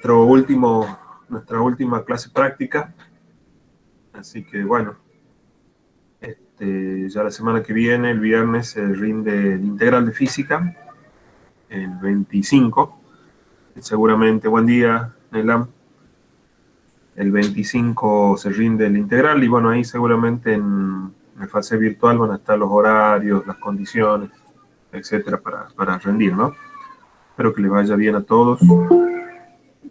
nuestra última clase práctica. Así que bueno, ya la semana que viene, el viernes, se rinde el integral de física, el 25. Seguramente, buen día, Nelam. El 25 se rinde el integral y bueno, ahí seguramente en la fase virtual van a estar los horarios, las condiciones, etcétera, para rendir, ¿no? Espero que les vaya bien a todos,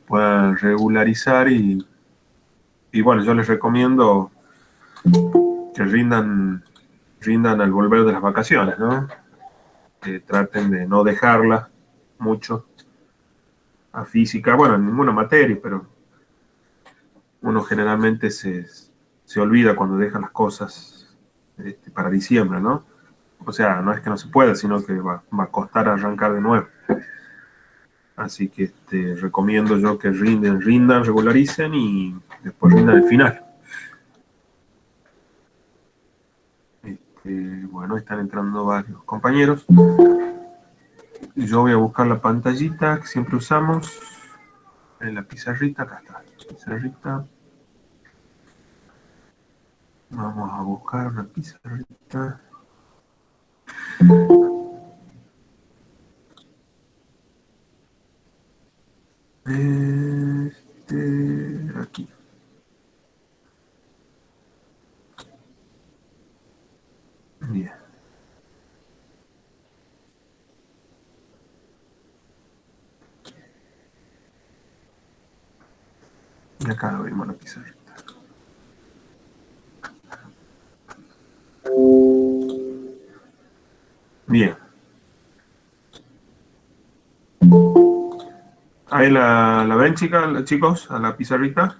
puedan regularizar y bueno, yo les recomiendo que rindan al volver de las vacaciones, ¿no? Que traten de no dejarla mucho a física, bueno, en ninguna materia, pero uno generalmente se olvida cuando deja las cosas para diciembre, ¿no? O sea, no es que no se pueda, sino que va a costar arrancar de nuevo. Así que recomiendo yo que rindan, regularicen y después rindan el final. Bueno, están entrando varios compañeros. Yo voy a buscar la pantallita que siempre usamos en la pizarrita. Acá está, pizarrita. Vamos a buscar una pizarrita. Aquí. Bien. Y acá lo vemos la pizarrita. Bien. Ahí la ven, chicos, a la pizarrita.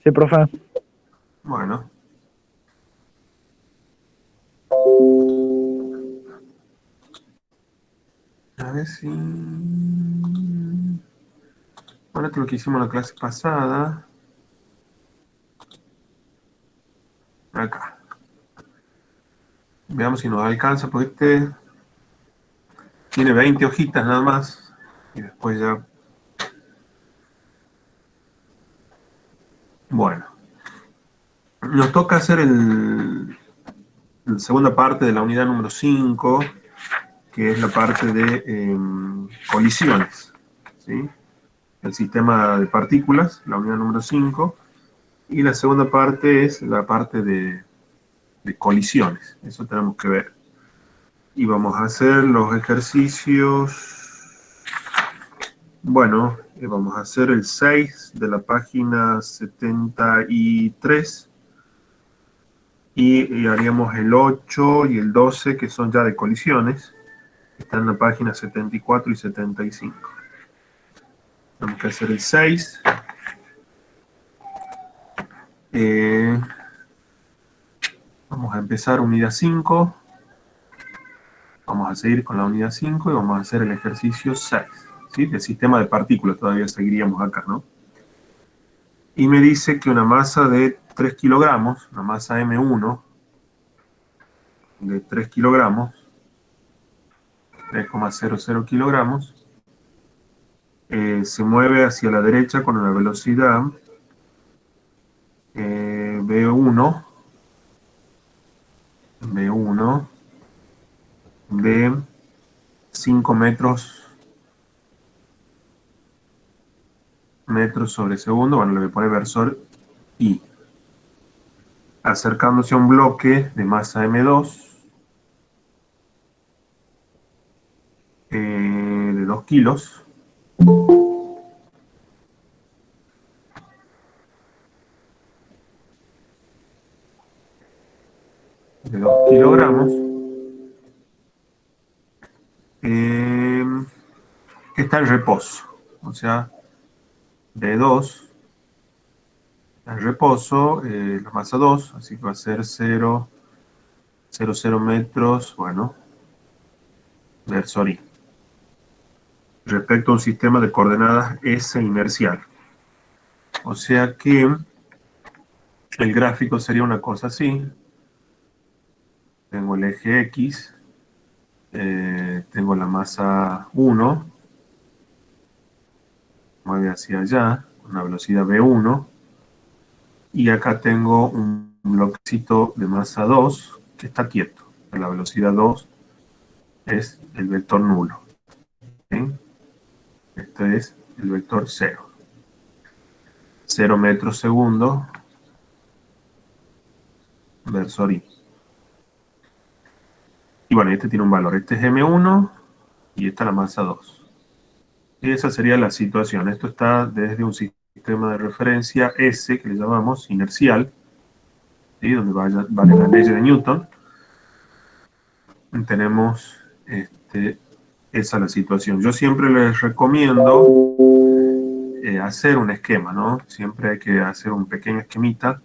Sí, profe. Bueno. A ver si... Bueno, esto es lo que hicimos en la clase pasada. Acá. Veamos si nos alcanza, porque tiene 20 hojitas nada más. Y después ya... Bueno. Nos toca hacer la segunda parte de la unidad número 5, que es la parte de colisiones, ¿sí? El sistema de partículas, la unidad número 5, y la segunda parte es la parte de colisiones, eso tenemos que ver. Y vamos a hacer los ejercicios, bueno, vamos a hacer el 6 de la página 73, y haríamos el 8 y el 12, que son ya de colisiones, están en la página 74 y 75. Tenemos que hacer el 6. Vamos a empezar unidad 5. Vamos a seguir con la unidad 5 y vamos a hacer el ejercicio 6. ¿Sí? El sistema de partículas todavía seguiríamos acá, ¿no? Y me dice que una masa de 3 kilogramos, una masa M1 de 3 kilogramos, 3,00 kilogramos, se mueve hacia la derecha con una velocidad V1 de 5 metros sobre segundo. Bueno, le voy a poner versor I. Acercándose a un bloque de masa M2 de 2 kilos. De 2 kilogramos. Que está en reposo. O sea, de 2 en reposo, la masa 2, así que va a ser 0,00 metros, bueno, versor I. Respecto a un sistema de coordenadas S inercial. O sea que el gráfico sería una cosa así. Tengo el eje X, tengo la masa 1, mueve hacia allá, con una velocidad v1, y acá tengo un bloquecito de masa 2 que está quieto. La velocidad 2 es el vector nulo. ¿Sí? Este es el vector 0. 0 metros segundo versor i. Y bueno, este tiene un valor. Este es m1 y esta es la masa 2. Y esa sería la situación. Esto está desde un sistema de referencia S, que le llamamos inercial, ¿sí? Donde vale la ley de Newton. Tenemos esa es la situación. Yo siempre les recomiendo hacer un esquema, ¿no? Siempre hay que hacer un pequeño esquemita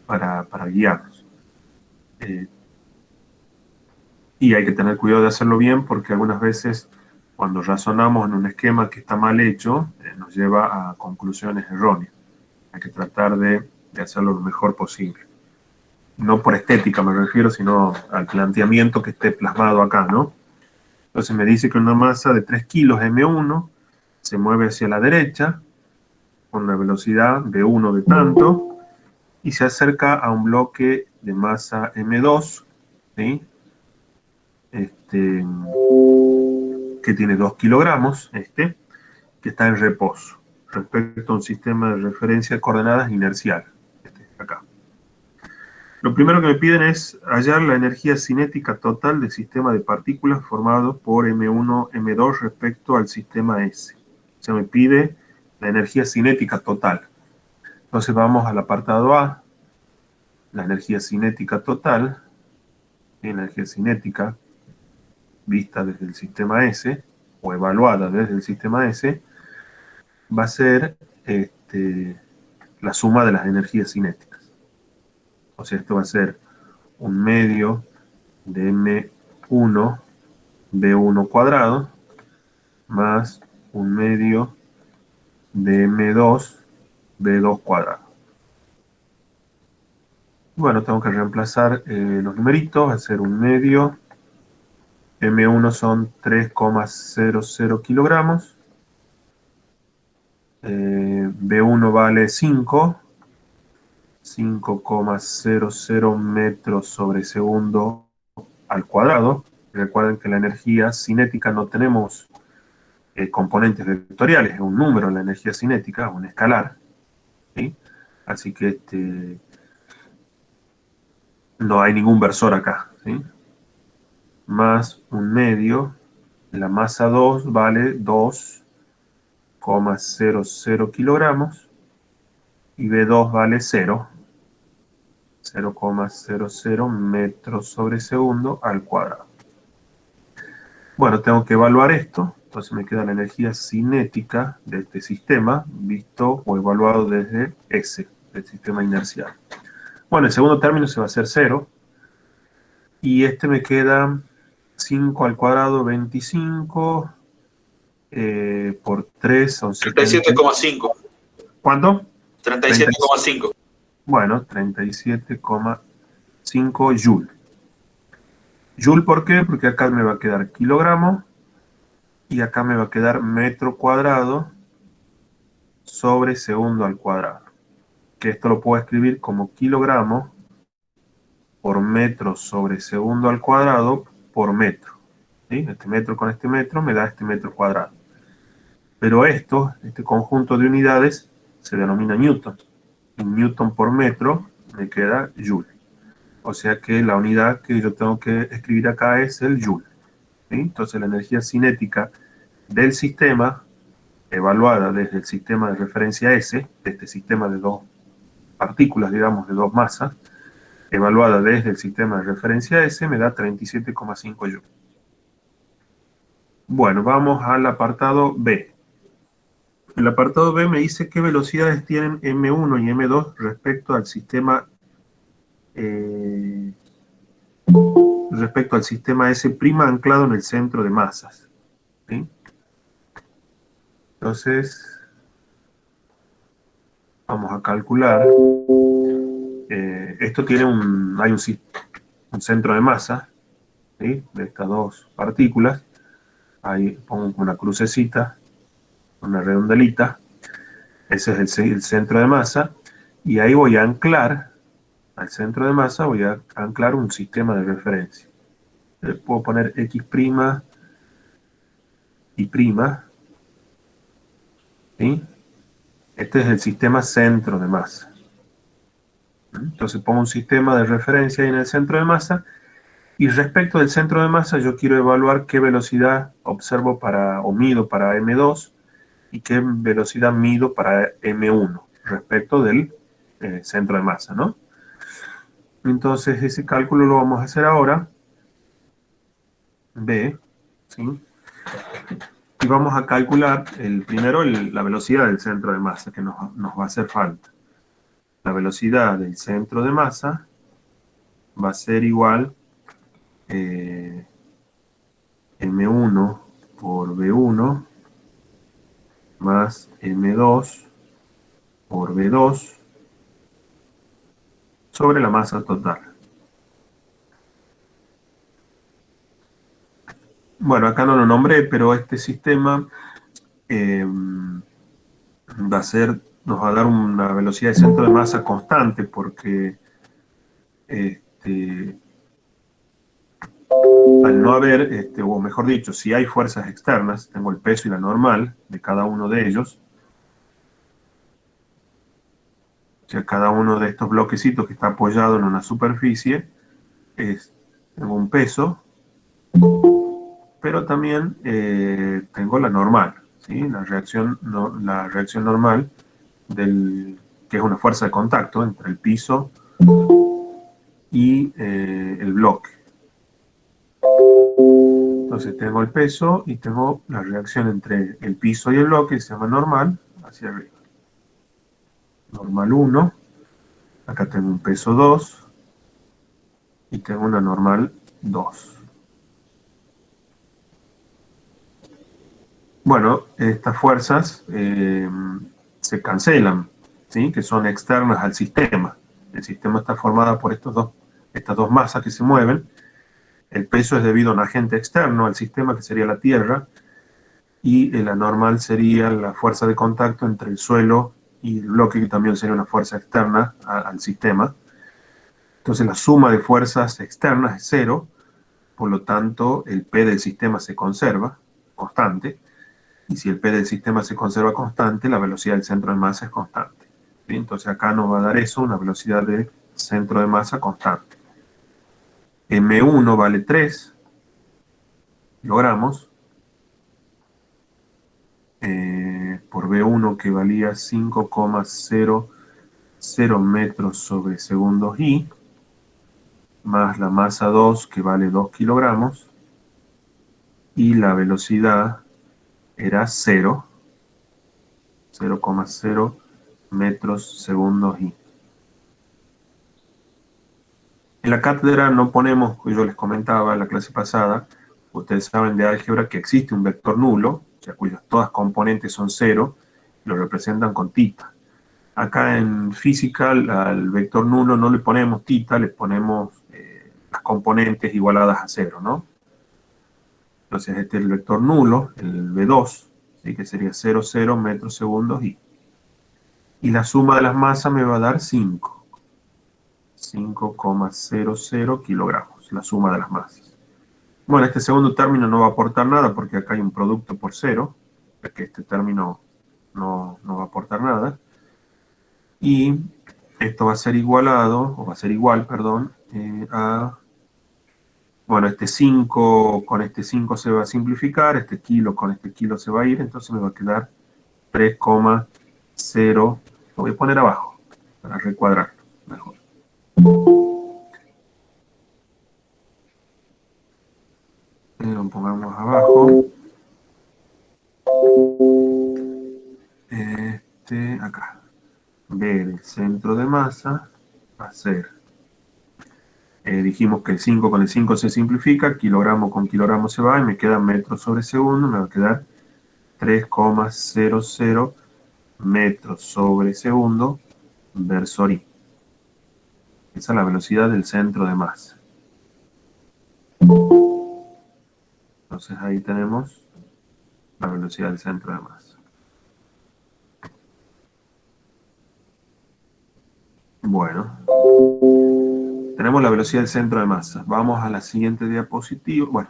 para guiarnos. Y hay que tener cuidado de hacerlo bien porque algunas veces cuando razonamos en un esquema que está mal hecho, nos lleva a conclusiones erróneas. Hay que tratar de hacerlo lo mejor posible. No por estética me refiero, sino al planteamiento que esté plasmado acá, ¿no? Entonces me dice que una masa de 3 kilos M1 se mueve hacia la derecha con una velocidad v1 de tanto y se acerca a un bloque de masa M2, ¿sí? Que tiene 2 kilogramos, que está en reposo respecto a un sistema de referencia de coordenadas inercial, acá. Lo primero que me piden es hallar la energía cinética total del sistema de partículas formado por M1, M2 respecto al sistema S. O sea, me pide la energía cinética total. Entonces vamos al apartado A, la energía cinética total, energía cinética vista desde el sistema S, o evaluada desde el sistema S, va a ser la suma de las energías cinéticas. O sea, esto va a ser un medio de M1 V1 cuadrado más un medio de M2 V2 cuadrado. Bueno, tengo que reemplazar los numeritos, hacer un medio. M1 son 3,00 kilogramos. V1 vale 5,00 metros sobre segundo al cuadrado. Recuerden que la energía cinética no tenemos componentes vectoriales, es un número la energía cinética, un escalar, ¿sí? Así que no hay ningún versor acá, ¿sí? Más un medio, la masa 2 vale 2,00 kilogramos y V2 vale 0,00 metros sobre segundo al cuadrado. Bueno, tengo que evaluar esto, entonces me queda la energía cinética de este sistema, visto o evaluado desde S, del sistema inercial. Bueno, el segundo término se va a hacer 0, y me queda 5 al cuadrado, 25, por 3 son 37,5. ¿Cuánto? 37,5. Bueno, 37,5 joule. Joule, ¿por qué? Porque acá me va a quedar kilogramo y acá me va a quedar metro cuadrado sobre segundo al cuadrado. Que esto lo puedo escribir como kilogramo por metro sobre segundo al cuadrado por metro. ¿Sí? Este metro con este metro me da este metro cuadrado. Pero este conjunto de unidades se denomina newton. Y newton por metro me queda joule. O sea que la unidad que yo tengo que escribir acá es el joule. ¿Sí? Entonces la energía cinética del sistema, evaluada desde el sistema de referencia S, de este sistema de dos partículas, digamos, de dos masas, evaluada desde el sistema de referencia S, me da 37,5 joules. Bueno, vamos al apartado B. El apartado B me dice qué velocidades tienen M1 y M2 respecto al sistema S' anclado en el centro de masas. ¿Sí? Entonces, vamos a calcular. Esto tiene hay un centro de masa, ¿sí? De estas dos partículas. Ahí pongo una crucecita, una redondelita. Ese es el centro de masa. Y ahí voy a anclar, al centro de masa, voy a anclar un sistema de referencia. Puedo poner X' y prima, ¿sí? Este es el sistema centro de masa. Entonces pongo un sistema de referencia ahí en el centro de masa, y respecto del centro de masa yo quiero evaluar qué velocidad observo o mido para M2 y qué velocidad mido para M1 respecto del centro de masa, ¿no? Entonces ese cálculo lo vamos a hacer ahora, B, ¿sí? Y vamos a calcular primero la velocidad del centro de masa que nos va a hacer falta. La velocidad del centro de masa va a ser igual M1 por B1 más M2 por B2 sobre la masa total. Bueno, acá no lo nombré, pero este sistema nos va a dar una velocidad de centro de masa constante porque al no haber, o mejor dicho, si hay fuerzas externas, tengo el peso y la normal de cada uno de ellos. O sea, cada uno de estos bloquecitos que está apoyado en una superficie, tengo un peso, pero también tengo la normal, ¿sí? La reacción normal, que es una fuerza de contacto entre el piso y el bloque. Entonces tengo el peso y tengo la reacción entre el piso y el bloque, que se llama normal, hacia arriba. Normal 1, acá tengo un peso 2 y tengo una normal 2. Bueno, estas fuerzas se cancelan, ¿sí? Que son externas al sistema. El sistema está formado por estas dos masas que se mueven. El peso es debido a un agente externo al sistema, que sería la Tierra, y la normal sería la fuerza de contacto entre el suelo y el bloque, que también sería una fuerza externa al sistema. Entonces la suma de fuerzas externas es cero, por lo tanto el P del sistema se conserva constante, y si el P del sistema se conserva constante, la velocidad del centro de masa es constante. ¿Sí? Entonces acá nos va a dar eso, una velocidad de centro de masa constante. M1 vale 3 kilogramos, por B1 que valía 5,00 metros sobre segundos y, más la masa 2 que vale 2 kilogramos, y la velocidad era 0,0 metros segundos y. En la cátedra no ponemos, yo les comentaba en la clase pasada, ustedes saben de álgebra que existe un vector nulo, o sea, cuyas todas componentes son cero, lo representan con tita. Acá en física al vector nulo no le ponemos tita, le ponemos las componentes igualadas a cero, ¿no? Entonces este es el vector nulo, el V2, ¿sí? Que sería 0,0 metros segundos y. Y la suma de las masas me va a dar 5,00 kilogramos, la suma de las masas. Bueno, este segundo término no va a aportar nada porque acá hay un producto por cero, ya que este término no va a aportar nada. Y esto va a ser igualado, o va a ser igual, perdón, bueno, este 5 con este 5 se va a simplificar, este kilo con este kilo se va a ir, entonces me va a quedar 3,0, lo voy a poner abajo, para recuadrarlo mejor. Lo pongamos abajo. Acá. B del centro de masa va a ser, dijimos que el 5 con el 5 se simplifica, kilogramo con kilogramo se va y me queda metros sobre segundo, me va a quedar 3,00 metros sobre segundo versor I. Esa es la velocidad del centro de masa. Entonces ahí tenemos la velocidad del centro de masa. Bueno, tenemos la velocidad del centro de masa. Vamos a la siguiente diapositiva. Bueno,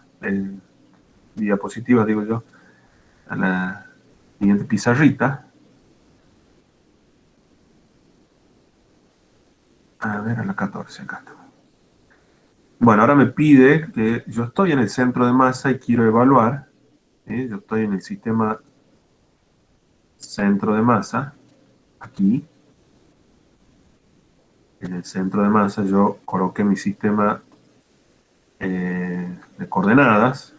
diapositiva digo yo. A la siguiente pizarrita. A ver, a la 14 acá. Bueno, ahora me pide que yo estoy en el centro de masa y quiero evaluar. Yo estoy en el sistema centro de masa. Aquí. En el centro de masa yo coloqué mi sistema de coordenadas.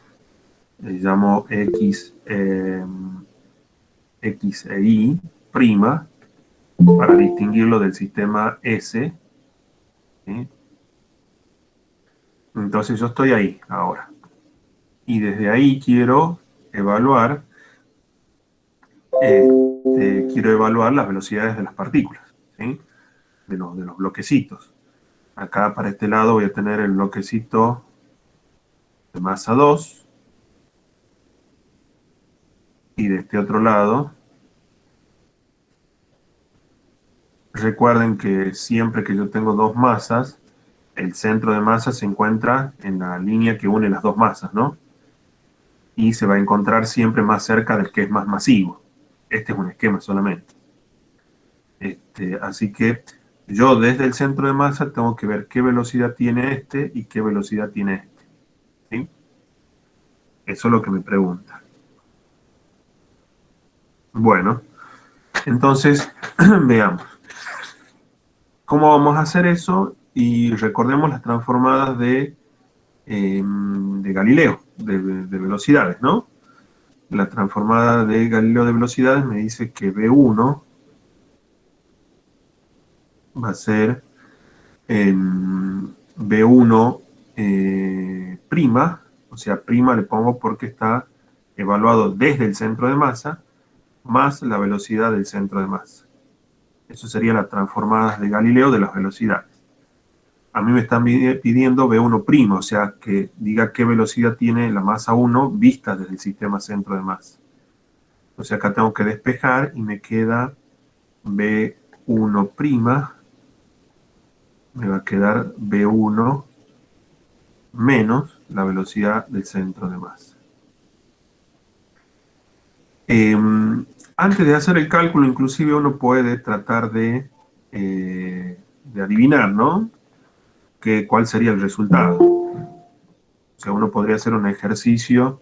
Le llamo X, X e Y prima para distinguirlo del sistema S. ¿Sí? Entonces yo estoy ahí ahora. Y desde ahí quiero evaluar las velocidades de las partículas, ¿sí? de los bloquecitos. Acá para este lado voy a tener el bloquecito de masa 2. Y de este otro lado, recuerden que siempre que yo tengo dos masas, el centro de masa se encuentra en la línea que une las dos masas, ¿no? Y se va a encontrar siempre más cerca del que es más masivo. Este es un esquema solamente. Así que yo desde el centro de masa tengo que ver qué velocidad tiene este y qué velocidad tiene este. ¿Sí? Eso es lo que me pregunta. Bueno, entonces veamos. ¿Cómo vamos a hacer eso? Y recordemos las transformadas de Galileo, de velocidades, ¿no? La transformada de Galileo de velocidades me dice que V1 va a ser B1 prima, o sea, prima le pongo porque está evaluado desde el centro de masa, más la velocidad del centro de masa. Eso sería la transformada de Galileo de las velocidades. A mí me están pidiendo B1 prima, o sea, que diga qué velocidad tiene la masa 1 vista desde el sistema centro de masa. O sea, acá tengo que despejar y me queda B1 prima, me va a quedar B1 menos la velocidad del centro de masa. Antes de hacer el cálculo, inclusive uno puede tratar de adivinar, ¿no? ¿Cuál sería el resultado? O sea, uno podría hacer un ejercicio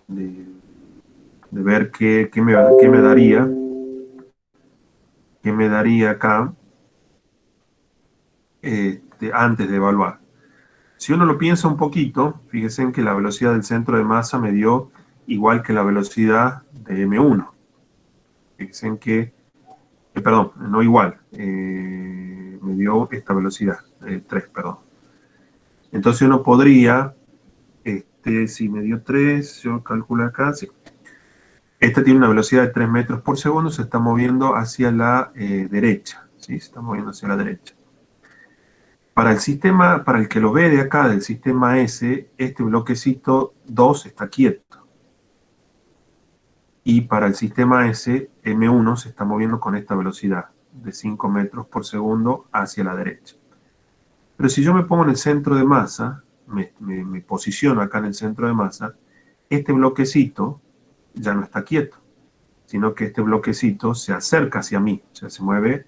de ver qué me daría acá antes de evaluar. Si uno lo piensa un poquito, fíjense en que la velocidad del centro de masa me dio igual que la velocidad de M1. Fíjense en que, perdón, no igual, me dio esta velocidad, 3, perdón. Entonces uno podría, si me dio 3, yo calculo acá, sí. Esta tiene una velocidad de 3 metros por segundo, se está moviendo hacia la derecha, ¿sí? Se está moviendo hacia la derecha. Para el sistema, para el que lo ve de acá, del sistema S, este bloquecito 2 está quieto. Y para el sistema S, M1 se está moviendo con esta velocidad de 5 metros por segundo hacia la derecha. Pero si yo me pongo en el centro de masa, me posiciono acá en el centro de masa, este bloquecito ya no está quieto, sino que este bloquecito se acerca hacia mí, o sea, se mueve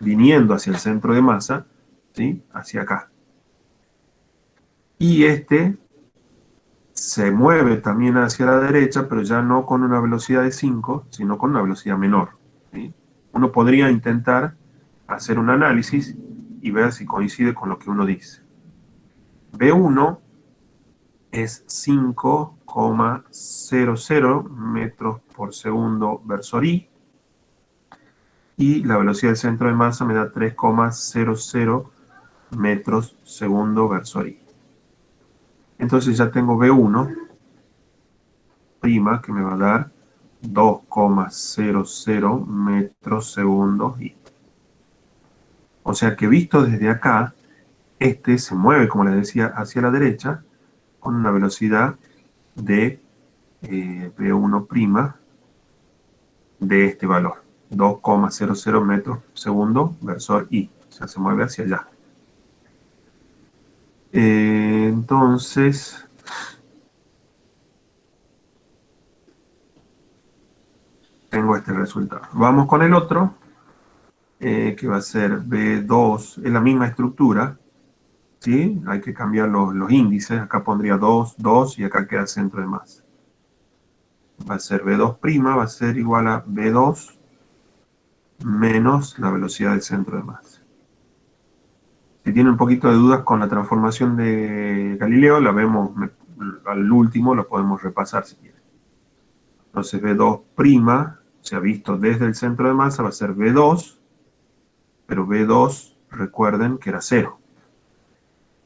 viniendo hacia el centro de masa, ¿sí? Hacia acá. Y este se mueve también hacia la derecha, pero ya no con una velocidad de 5, sino con una velocidad menor, ¿sí? Uno podría intentar hacer un análisis y ver si coincide con lo que uno dice. B1 es 5,00 metros por segundo versor-i, y la velocidad del centro de masa me da 3,00 metros segundo versor-i. Entonces ya tengo B1 prima, que me va a dar 2,00 metros segundos i. O sea que visto desde acá, este se mueve, como les decía, hacia la derecha con una velocidad de B1 prima de este valor. 2,00 metros por segundo, versor I. O sea, se mueve hacia allá. Entonces, tengo este resultado. Vamos con el otro, que va a ser B2, es la misma estructura, ¿sí? Hay que cambiar los índices, acá pondría 2, 2 y acá queda el centro de masa. Va a ser B2', va a ser igual a B2 menos la velocidad del centro de masa. Si tiene un poquito de dudas con la transformación de Galileo, la vemos al último, lo podemos repasar si quieren. Entonces B2', se ha visto desde el centro de masa, va a ser B2, pero B2, recuerden que era 0.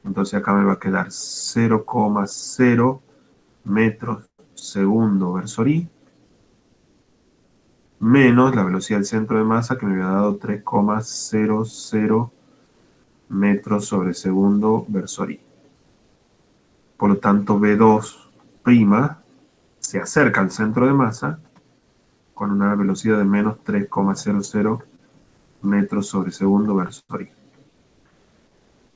Entonces acá me va a quedar 0,0 metros segundo versor I, menos la velocidad del centro de masa que me había dado 3,00 metros sobre segundo versor I. Por lo tanto, B2' se acerca al centro de masa con una velocidad de menos 3,00 metros sobre segundo versor I.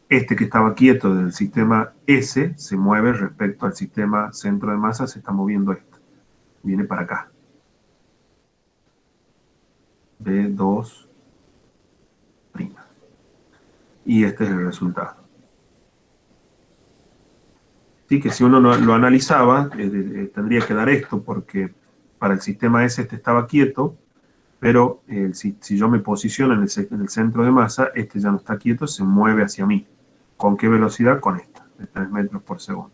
Este que estaba quieto del sistema S se mueve respecto al sistema centro de masa, se está moviendo esto. Viene para acá. B2'. Y este es el resultado. Sí, que si uno lo analizaba, tendría que dar esto, porque para el sistema S este estaba quieto, pero si yo me posiciono en el centro de masa, este ya no está quieto, se mueve hacia mí. ¿Con qué velocidad? Con esta, de 3 metros por segundo.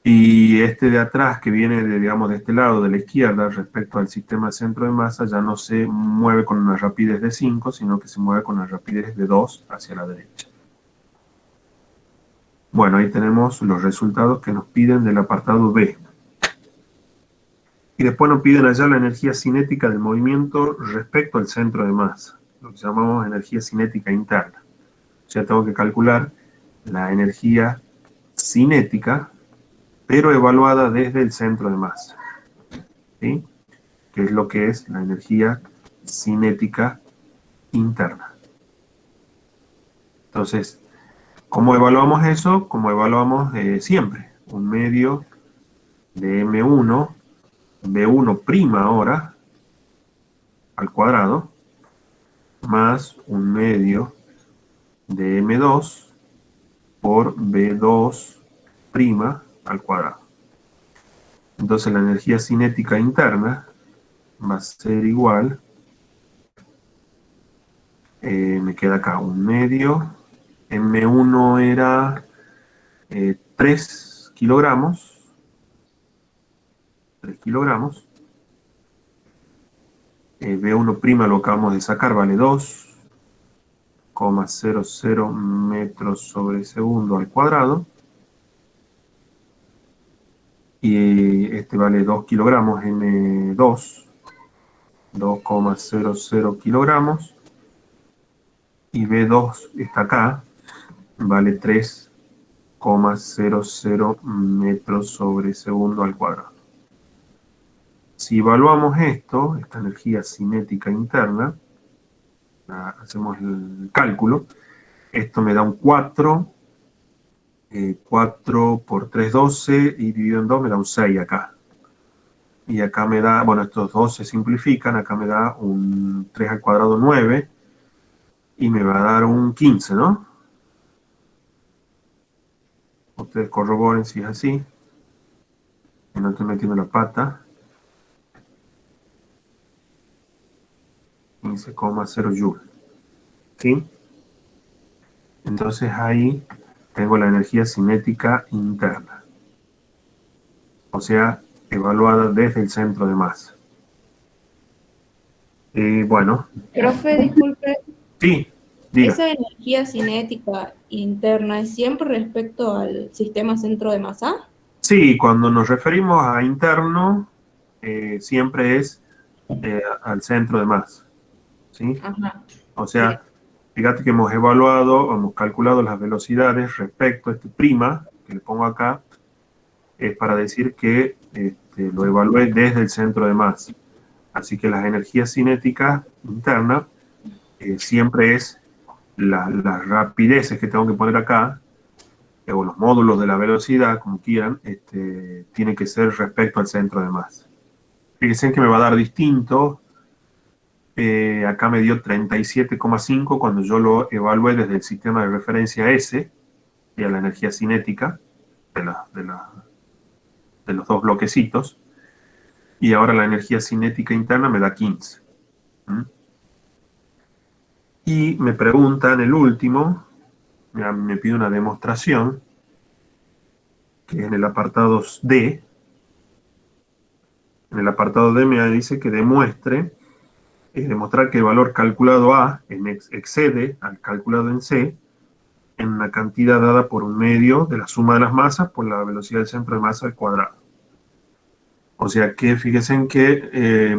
Y este de atrás, que viene digamos, de este lado, de la izquierda, respecto al sistema centro de masa, ya no se mueve con una rapidez de 5, sino que se mueve con una rapidez de 2 hacia la derecha. Bueno, ahí tenemos los resultados que nos piden del apartado B. Y después nos piden allá la energía cinética del movimiento respecto al centro de masa, lo que llamamos energía cinética interna. O sea, tengo que calcular la energía cinética, pero evaluada desde el centro de masa. ¿Sí? Que es lo que es la energía cinética interna. Entonces, ¿cómo evaluamos eso? Como evaluamos siempre, un medio de M1, B1' ahora, al cuadrado, más un medio de M2 por B2' al cuadrado. Entonces la energía cinética interna va a ser igual, me queda acá un medio, M1 era 3 kilogramos, 3 kilogramos, B1' lo acabamos de sacar, vale 2,00 metros sobre segundo al cuadrado, y este vale 2 kilogramos, M2, 2,00 kilogramos, y B2 está acá, vale 3,00 metros sobre segundo al cuadrado. Si evaluamos esto, esta energía cinética interna, hacemos el cálculo, esto me da un 4, 4 por 3, 12, y dividido en 2 me da un 6 acá. Y acá me da, bueno, estos dos se simplifican, acá me da un 3 al cuadrado 9, y me va a dar un 15, ¿no? Ustedes corroboren si es así, que no estoy metiendo la pata. 15,0 joules. ¿Sí? Entonces ahí tengo la energía cinética interna. O sea, evaluada desde el centro de masa. Bueno. Profe, disculpe. Sí, diga. ¿Esa energía cinética interna es siempre respecto al sistema centro de masa? Sí, cuando nos referimos a interno, siempre es al centro de masa. ¿Sí? Ajá. O sea, fíjate que hemos evaluado, hemos calculado las velocidades respecto a este prima, que le pongo acá, es para decir que lo evalué desde el centro de masa. Así que la energía cinética interna siempre es las rapideces que tengo que poner acá, o los módulos de la velocidad, como quieran, tiene que ser respecto al centro de masa. Fíjense que me va a dar distinto. Acá me dio 37,5 cuando yo lo evalué desde el sistema de referencia S, y a la energía cinética de los dos bloquecitos, y ahora la energía cinética interna me da 15. Y me preguntan el último, me pide una demostración, que es en el apartado D. En el apartado D me dice que demuestre, demostrar que el valor calculado A excede al calculado en C en una cantidad dada por un medio de la suma de las masas por la velocidad del centro de masa al cuadrado. O sea que fíjense en que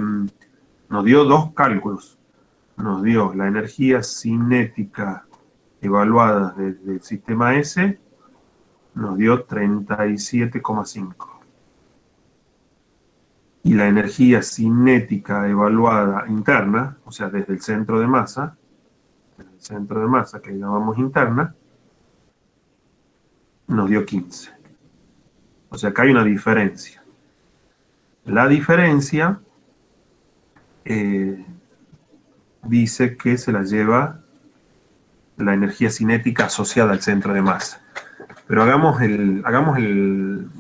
nos dio dos cálculos. Nos dio la energía cinética evaluada desde el sistema S, nos dio 37,5. Y la energía cinética evaluada interna, o sea, desde el centro de masa, que llamamos interna, nos dio 15. O sea, acá hay una diferencia. La diferencia dice que se la lleva la energía cinética asociada al centro de masa. Pero hagamos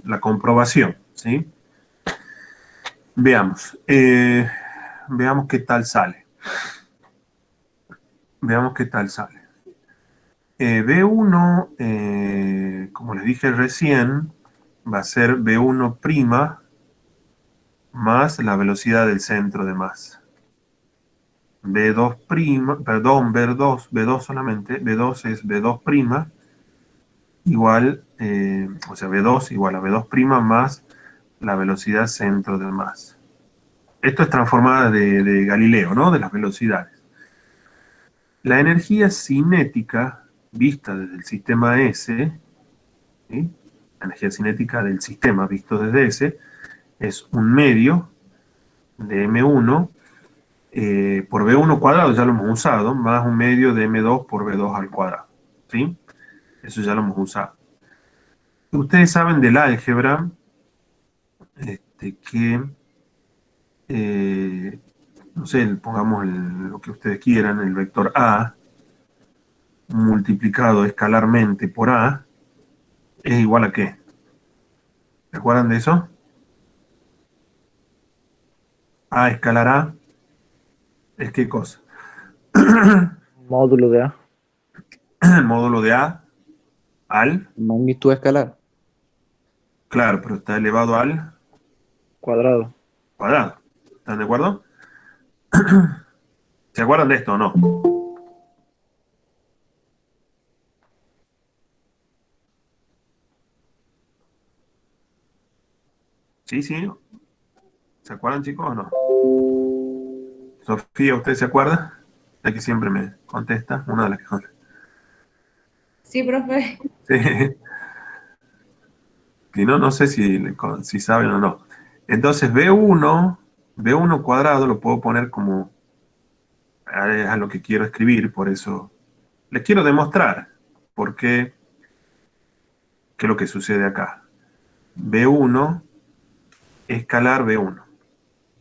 la comprobación, ¿sí? Veamos qué tal sale. B1, como les dije recién, va a ser B1' más la velocidad del centro de masa. B2 solamente, B2 es B2' igual, o sea, B2 igual a B2' más la velocidad centro de masa. Esto es transformada de Galileo, ¿no? De las velocidades. La energía cinética vista desde el sistema S, ¿sí? La energía cinética del sistema visto desde S, es un medio de M1 por B1 cuadrado, ya lo hemos usado, más un medio de M2 por B2 al cuadrado, ¿sí? Eso ya lo hemos usado. Ustedes saben del álgebra que, no sé, pongamos lo que ustedes quieran, el vector A multiplicado escalarmente por A es igual a ¿qué? ¿Se acuerdan de eso? A escalar A es ¿qué cosa? Módulo de A. El módulo de A al... Magnitud escalar. Claro, pero está elevado al Cuadrado. cuadrado. ¿Están de acuerdo? ¿Se acuerdan de esto o no? Sí. ¿Se acuerdan, chicos, o no? Sofía, ¿usted se acuerda? Ya que siempre me contesta, una de las que son. Sí, profe. Sí. Y no sé si saben o no. Entonces, B1 cuadrado lo puedo poner como a lo que quiero escribir, por eso les quiero demostrar por qué es lo que sucede acá. B1 escalar B1.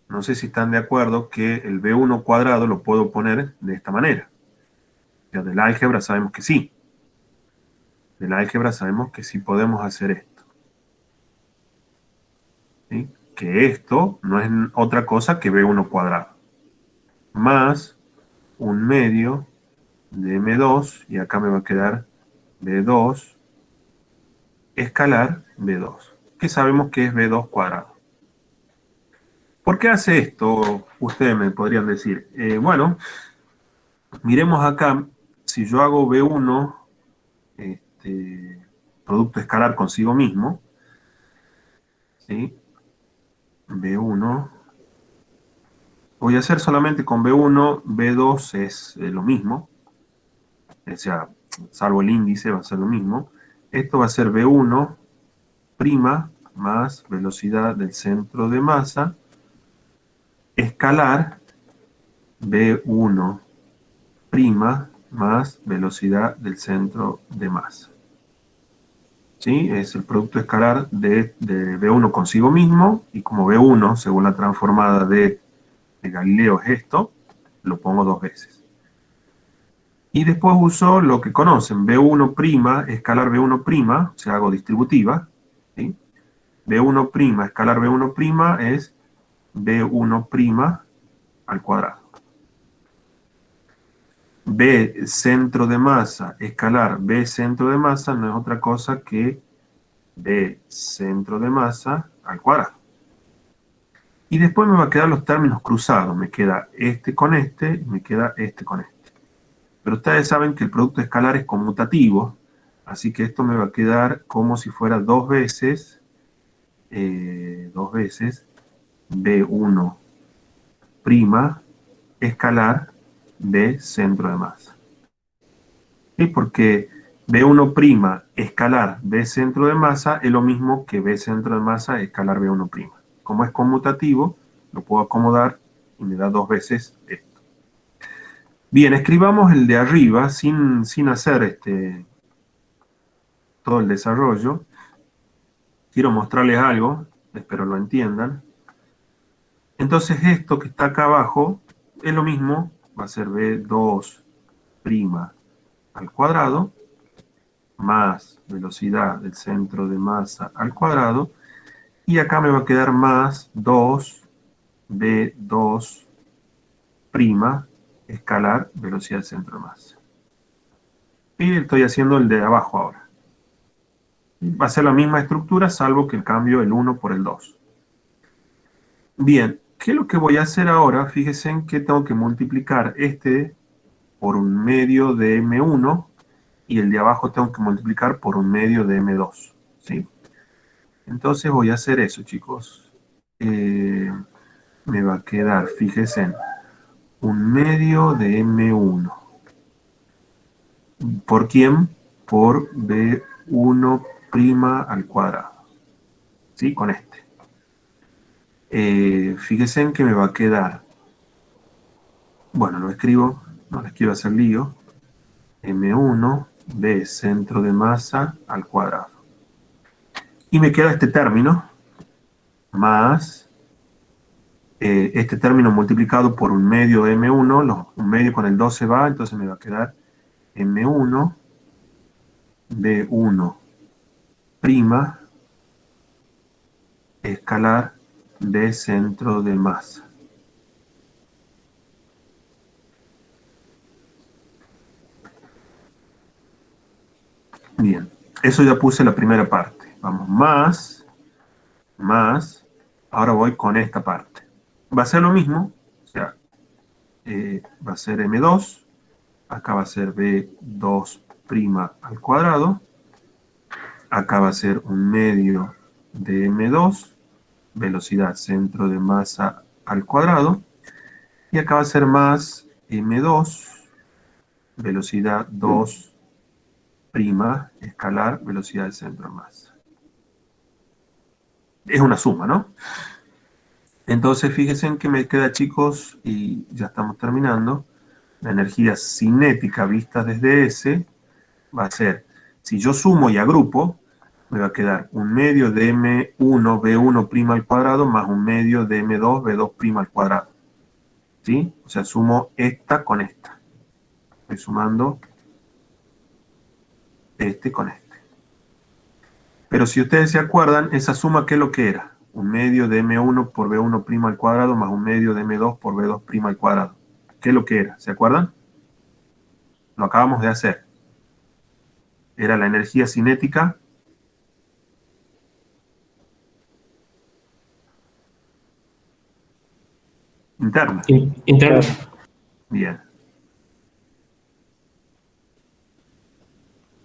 No sé si están de acuerdo que el B1 cuadrado lo puedo poner de esta manera. Ya del álgebra sabemos que sí. Del álgebra sabemos que sí podemos hacer esto. ¿Sí? Que esto no es otra cosa que B1 cuadrado. Más un medio de M2, y acá me va a quedar B2 escalar B2, que sabemos que es B2 cuadrado. ¿Por qué hace esto? Ustedes me podrían decir. Bueno, miremos acá, si yo hago B1, producto escalar consigo mismo, ¿sí? B1, voy a hacer solamente con B1, B2 es lo mismo, o sea, salvo el índice va a ser lo mismo. Esto va a ser B1' más velocidad del centro de masa escalar V1' más velocidad del centro de masa. ¿Sí? Es el producto escalar de V1 consigo mismo, y como V1, según la transformada de Galileo es esto, lo pongo dos veces. Y después uso lo que conocen, V1', escalar V1', o sea, hago distributiva, ¿sí? V1', escalar V1' es V1' al cuadrado. B centro de masa, escalar B centro de masa, no es otra cosa que B centro de masa al cuadrado. Y después me va a quedar los términos cruzados, me queda este con este, y me queda este con este. Pero ustedes saben que el producto escalar es conmutativo, así que esto me va a quedar como si fuera dos veces B1' escalar B centro de masa. ¿Sí? Porque B1' escalar B centro de masa es lo mismo que B centro de masa escalar B1'. Como es conmutativo, lo puedo acomodar y me da dos veces esto. Bien, escribamos el de arriba sin hacer todo el desarrollo. Quiero mostrarles algo, espero lo entiendan. Entonces esto que está acá abajo es lo mismo, va a ser B2' al cuadrado más velocidad del centro de masa al cuadrado, y acá me va a quedar más 2B2' escalar velocidad del centro de masa. Y estoy haciendo el de abajo ahora. Va a ser la misma estructura, salvo que cambio el 1 por el 2. Bien, ¿qué es lo que voy a hacer ahora? Fíjense en que tengo que multiplicar este por un medio de M1, y el de abajo tengo que multiplicar por un medio de M2. ¿Sí? Entonces voy a hacer eso, chicos. Me va a quedar, fíjense, un medio de M1. ¿Por quién? Por B1' al cuadrado. ¿Sí? Con este. Fíjense en que me va a quedar, bueno, lo escribo, no les quiero hacer lío, M1 B centro de masa al cuadrado. Y me queda este término, más este término multiplicado por un medio de M1, un medio con el 2 se va, entonces me va a quedar M1 B1' escalar B centro de masa. Bien, eso ya puse la primera parte. Vamos, más, ahora voy con esta parte. Va a ser lo mismo, o sea, va a ser M2, acá va a ser B2' al cuadrado, acá va a ser un medio de M2, velocidad centro de masa al cuadrado, y acá va a ser más M2, velocidad 2' escalar velocidad del centro de masa. Es una suma, ¿no? Entonces fíjense en que me queda, chicos, y ya estamos terminando, la energía cinética vista desde S va a ser, si yo sumo y agrupo, me va a quedar un medio de M1 B1' al cuadrado más un medio de M2 B2' al cuadrado. ¿Sí? O sea, sumo esta con esta. Estoy sumando este con este. Pero si ustedes se acuerdan, esa suma, ¿qué es lo que era? Un medio de M1 por B1' al cuadrado más un medio de M2 por B2' al cuadrado. ¿Qué es lo que era? ¿Se acuerdan? Lo acabamos de hacer. Era la energía cinética interna. Interno. Bien.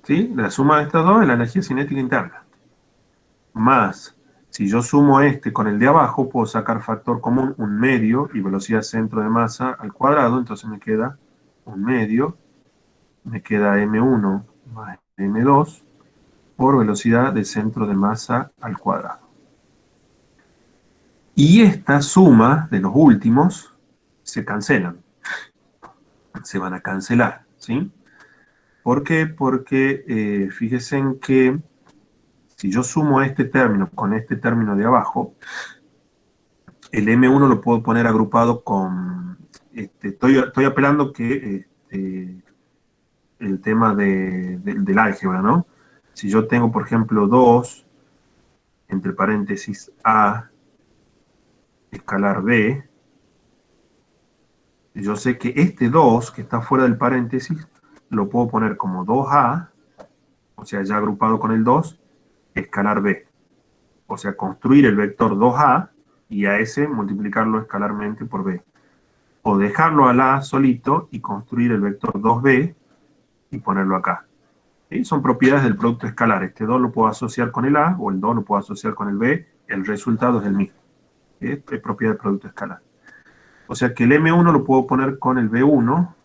¿Sí? La suma de estas dos es la energía cinética interna. Más, si yo sumo este con el de abajo, puedo sacar factor común, un medio, y velocidad centro de masa al cuadrado, entonces me queda un medio, me queda M1 más M2 por velocidad de centro de masa al cuadrado. Y esta suma de los últimos se cancelan. Se van a cancelar, ¿sí? ¿Por qué? Porque fíjense en que si yo sumo este término con este término de abajo, el M1 lo puedo poner agrupado con... estoy apelando que el tema del álgebra, ¿no? Si yo tengo, por ejemplo, 2, entre paréntesis A, escalar B, yo sé que este 2, que está fuera del paréntesis, lo puedo poner como 2A, o sea, ya agrupado con el 2, escalar B. O sea, construir el vector 2A y a ese multiplicarlo escalarmente por B. O dejarlo al A solito y construir el vector 2B y ponerlo acá. ¿Sí? Son propiedades del producto escalar. Este 2 lo puedo asociar con el A o el 2 lo puedo asociar con el B. El resultado es el mismo. ¿Sí? Es propiedad del producto escalar. O sea que el M1 lo puedo poner con el B1'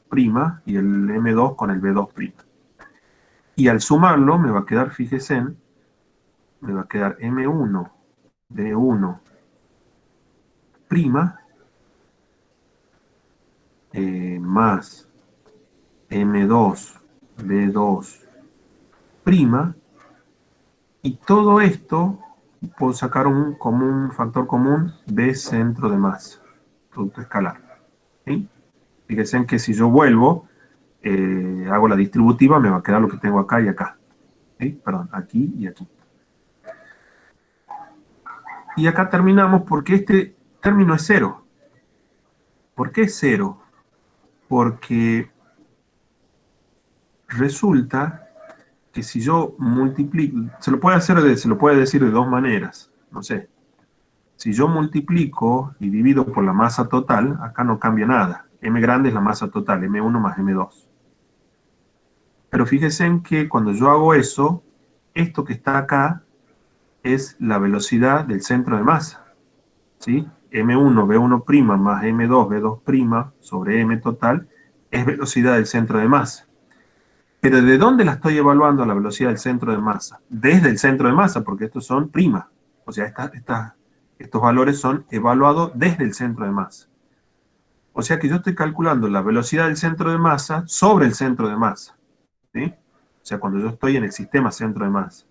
y el M2 con el B2'. Y al sumarlo me va a quedar, fíjense, me va a quedar M1, B1', más M2, B2', y todo esto puedo sacar un factor común B centro de masa, producto escalar. ¿Sí? Fíjense en que si yo vuelvo, hago la distributiva, me va a quedar lo que tengo acá y acá. ¿Sí? Perdón, aquí y aquí. Y acá terminamos porque este término es 0. ¿Por qué es 0? Porque resulta que si yo multiplico, se lo puede decir de dos maneras, no sé. Si yo multiplico y divido por la masa total, acá no cambia nada. M grande es la masa total, M1 más M2. Pero fíjense en que cuando yo hago eso, esto que está acá es la velocidad del centro de masa. ¿Sí? M1, B1' más M2, B2' sobre M total es velocidad del centro de masa. Pero ¿de dónde la estoy evaluando la velocidad del centro de masa? Desde el centro de masa, porque estos son primas. O sea, estos valores son evaluados desde el centro de masa. O sea que yo estoy calculando la velocidad del centro de masa sobre el centro de masa. ¿Sí? O sea, cuando yo estoy en el sistema centro de masa.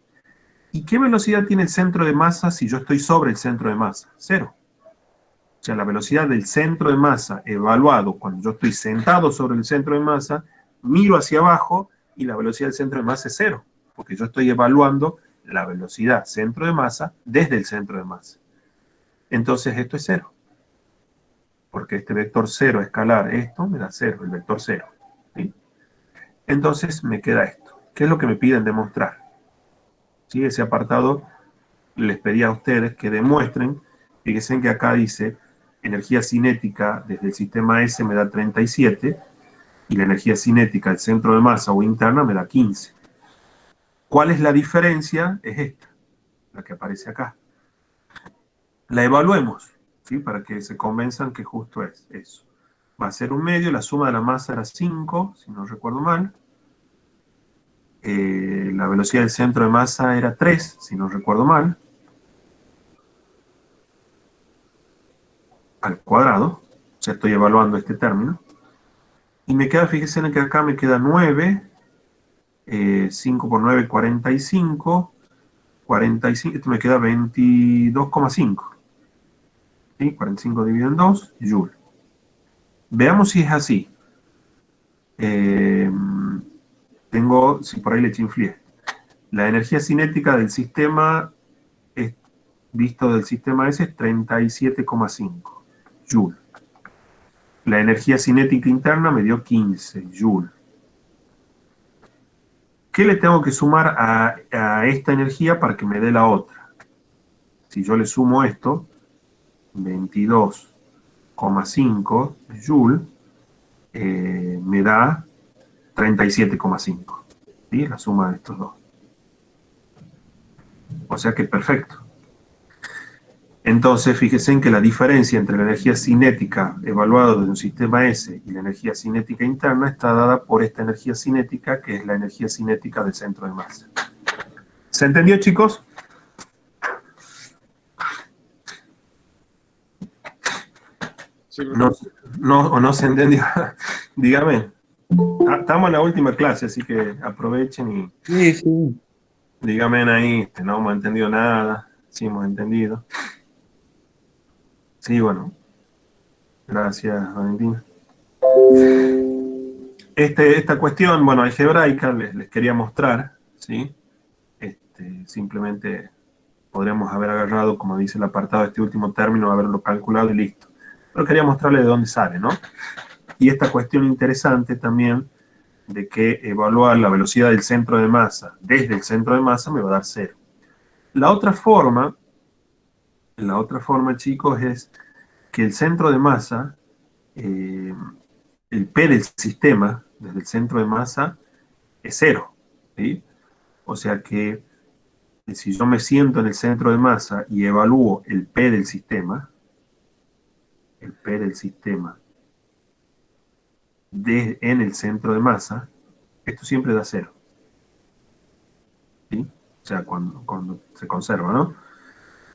¿Y qué velocidad tiene el centro de masa si yo estoy sobre el centro de masa? 0. O sea, la velocidad del centro de masa evaluado cuando yo estoy sentado sobre el centro de masa, miro hacia abajo y la velocidad del centro de masa es 0, porque yo estoy evaluando la velocidad centro de masa desde el centro de masa. Entonces esto es 0, porque este vector 0 escalar, esto me da 0, el vector 0. ¿Sí? Entonces me queda esto. ¿Qué es lo que me piden demostrar? ¿Sí? Ese apartado les pedí a ustedes que demuestren. Fíjense que acá dice energía cinética desde el sistema S me da 37 y la energía cinética del centro de masa o interna me da 15. ¿Cuál es la diferencia? Es esta, la que aparece acá. La evaluemos, ¿sí? Para que se convenzan que justo es eso. Va a ser un medio, la suma de la masa era 5, si no recuerdo mal. La velocidad del centro de masa era 3, si no recuerdo mal. Al cuadrado, o sea, estoy evaluando este término. Y me queda, fíjense en que acá me queda 9, 5 por 9, 45, 45, esto me queda 22,5. ¿Sí? 45 dividido en 2, joule. Veamos si es así. Si por ahí le chinflié. La energía cinética del sistema, visto del sistema S, es 37,5 joule. La energía cinética interna me dio 15 joule. ¿Qué le tengo que sumar a esta energía para que me dé la otra? Si yo le sumo esto, 22,5 joule, me da 37,5. ¿Sí? La suma de estos dos. O sea que perfecto. Entonces, fíjense en que la diferencia entre la energía cinética evaluada de un sistema S y la energía cinética interna está dada por esta energía cinética, que es la energía cinética del centro de masa. ¿Se entendió, chicos? Sí, no se entendió. Dígame. Estamos en la última clase, así que aprovechen y Sí, sí. dígame ahí, no hemos entendido nada, sí hemos entendido. Sí, bueno, gracias, Valentina. Esta cuestión, bueno, algebraica, les quería mostrar, ¿sí? Simplemente podríamos haber agarrado, como dice el apartado, este último término, haberlo calculado y listo. Pero quería mostrarle de dónde sale, ¿no? Y esta cuestión interesante también de que evaluar la velocidad del centro de masa desde el centro de masa me va a dar 0. La otra forma, chicos, es que el centro de masa, el P del sistema, desde el centro de masa, es 0, ¿sí? O sea que si yo me siento en el centro de masa y evalúo el P del sistema, en el centro de masa, esto siempre da 0. ¿Sí? O sea, cuando se conserva, ¿no?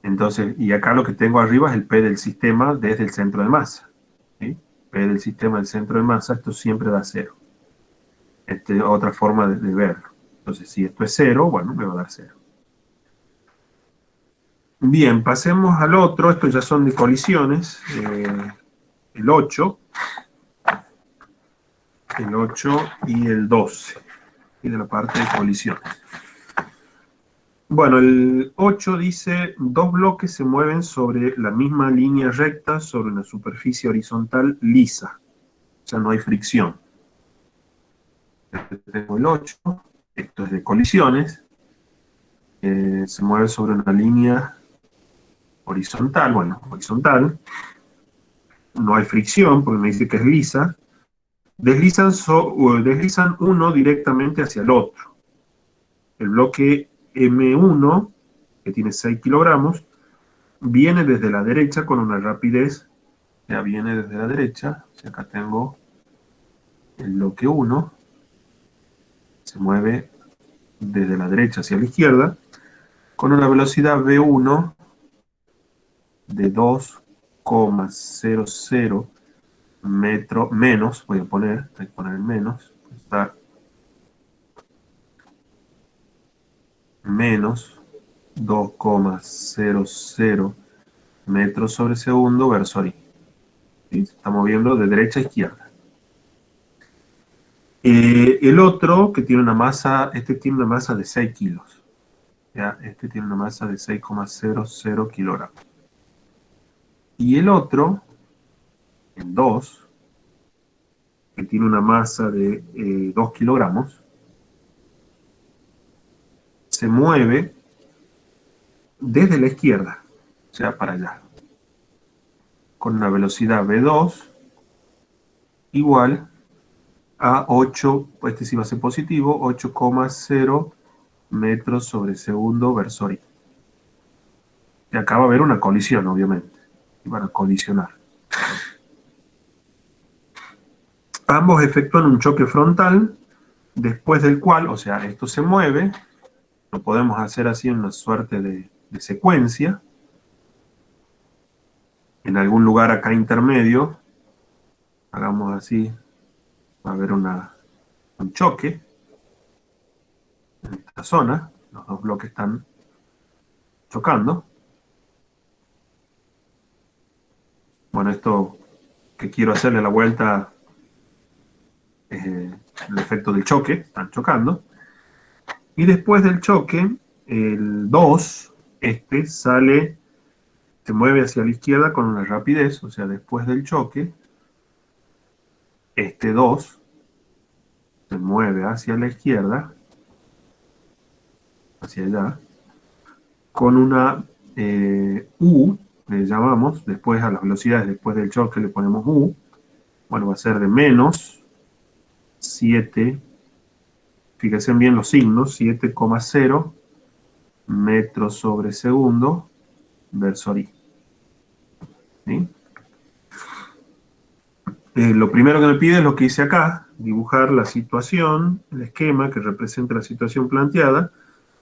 Entonces, y acá lo que tengo arriba es el P del sistema desde el centro de masa. ¿Sí? P del sistema del centro de masa, esto siempre da 0. Esta es otra forma de verlo. Entonces, si esto es 0, bueno, me va a dar 0. Bien, pasemos al otro. Estos ya son de colisiones. El 8 y el 12. Y de la parte de colisiones. Bueno, el 8 dice, dos bloques se mueven sobre la misma línea recta sobre una superficie horizontal lisa. O sea, no hay fricción. Tengo el 8, esto es de colisiones. Se mueve sobre una línea horizontal, bueno, horizontal. No hay fricción, porque me dice que es lisa. Deslizan uno directamente hacia el otro. El bloque M1, que tiene 6 kilogramos, viene desde la derecha con una rapidez, ya viene desde la derecha, acá tengo el bloque 1, se mueve desde la derecha hacia la izquierda, con una velocidad V1 de 2,00 metro menos, voy a poner, hay que poner el menos, está menos 2,00 metros sobre segundo verso ¿sí? Se está moviendo de derecha a izquierda. El otro, que tiene una masa, tiene una masa de 6 kilos. ¿Ya? Este tiene una masa de 6,00 kilogramos. Y el otro, el 2, que tiene una masa de 2 kilogramos, se mueve desde la izquierda, o sea, para allá, con una velocidad V2 igual a 8, este sí va a ser positivo, 8,0 metros sobre segundo verso hora. Y acá va a haber una colisión, obviamente. Y van a colisionar. Ambos efectúan un choque frontal, después del cual, o sea, esto se mueve, lo podemos hacer así en una suerte de secuencia. En algún lugar acá intermedio, hagamos así, va a haber un choque en esta zona, los dos bloques están chocando. Bueno, esto que quiero hacerle la vuelta es el efecto del choque, están chocando. Y después del choque, el 2, se mueve hacia la izquierda con una rapidez, o sea, después del choque, este 2 se mueve hacia la izquierda, hacia allá, con una U, le llamamos, después a las velocidades después del choque le ponemos U, bueno, va a ser de menos 7, fíjense bien los signos, 7,0 metros sobre segundo verso hora. ¿Sí? Lo primero que me pide es lo que hice acá, dibujar la situación, el esquema que representa la situación planteada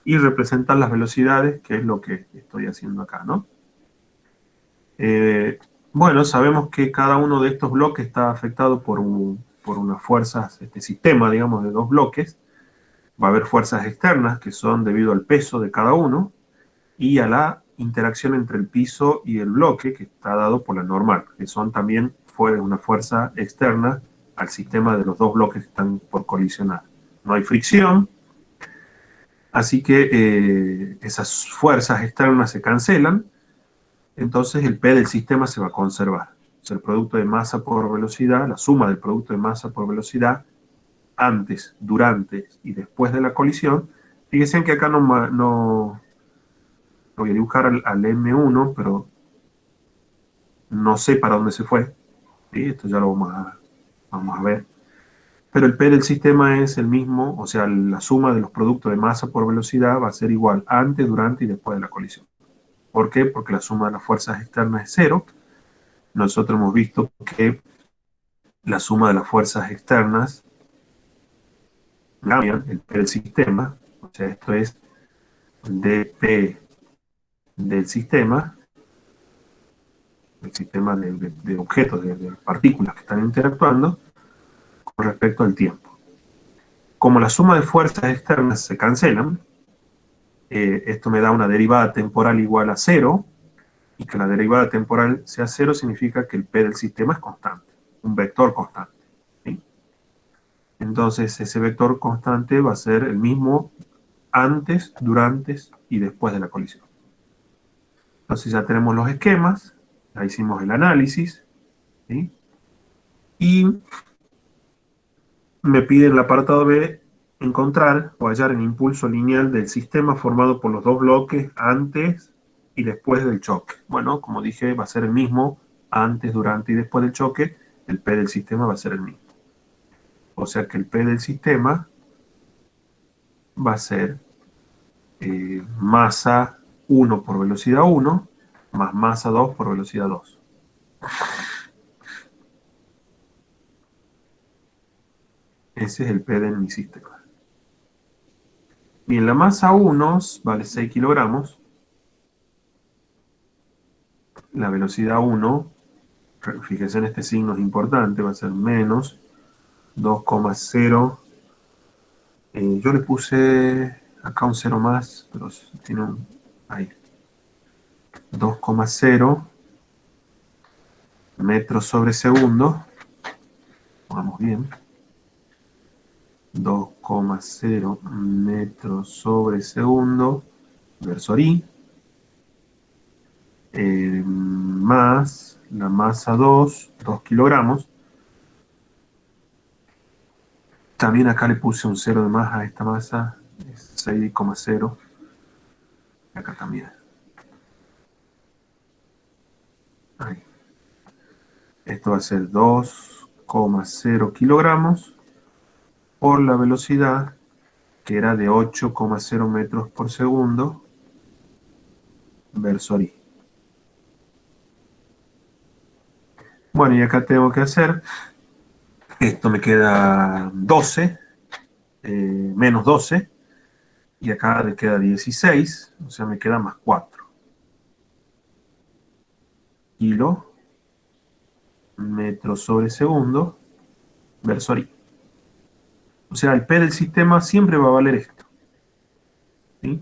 y representar las velocidades, que es lo que estoy haciendo acá, ¿no? Bueno, sabemos que cada uno de estos bloques está afectado por unas fuerzas, este sistema, digamos, de dos bloques. Va a haber fuerzas externas que son debido al peso de cada uno y a la interacción entre el piso y el bloque que está dado por la normal, que son también una fuerza externa al sistema de los dos bloques que están por colisionar. No hay fricción, así que esas fuerzas externas se cancelan, entonces el P del sistema se va a conservar. O sea, el producto de masa por velocidad, la suma del producto de masa por velocidad, antes, durante y después de la colisión. Fíjense que acá no voy a dibujar al M1, pero no sé para dónde se fue. ¿Sí? Esto ya lo vamos a ver. Pero el P del sistema es el mismo, o sea, la suma de los productos de masa por velocidad va a ser igual antes, durante y después de la colisión. ¿Por qué? Porque la suma de las fuerzas externas es cero. Nosotros hemos visto que la suma de las fuerzas externas cambian el P del sistema, o sea, esto es dP del sistema, el sistema de objetos, de partículas que están interactuando, con respecto al tiempo. Como la suma de fuerzas externas se cancelan, esto me da una derivada temporal igual a cero, y que la derivada temporal sea cero significa que el P del sistema es constante, un vector constante. ¿Sí? Entonces ese vector constante va a ser el mismo antes, durante y después de la colisión. Entonces ya tenemos los esquemas, ya hicimos el análisis, ¿sí? Y me pide en el apartado B encontrar o hallar el impulso lineal del sistema formado por los dos bloques antes y después del choque. Bueno, como dije, va a ser el mismo antes, durante y después del choque. El P del sistema va a ser el mismo. O sea que el P del sistema va a ser masa 1 por velocidad 1 más masa 2 por velocidad 2. Ese es el P de mi sistema. Bien, la masa 1 vale 6 kilogramos. La velocidad 1, fíjense en este signo, es importante, va a ser menos 2,0. Yo le puse acá un 0 más, pero tiene un... ahí. 2,0 metros sobre segundo. Vamos bien. 2,0 metros sobre segundo verso I. Más la masa 2 kilogramos. También acá le puse un 0 de más a esta masa, es 6,0. Acá también. Ahí. Esto va a ser 2,0 kilogramos por la velocidad, que era de 8,0 metros por segundo, verso I. Bueno, y acá tengo que hacer, esto me queda 12, menos 12, y acá me queda 16, o sea, me queda más 4. Kilo metros sobre segundo verso I. O sea, el P del sistema siempre va a valer esto. ¿Sí?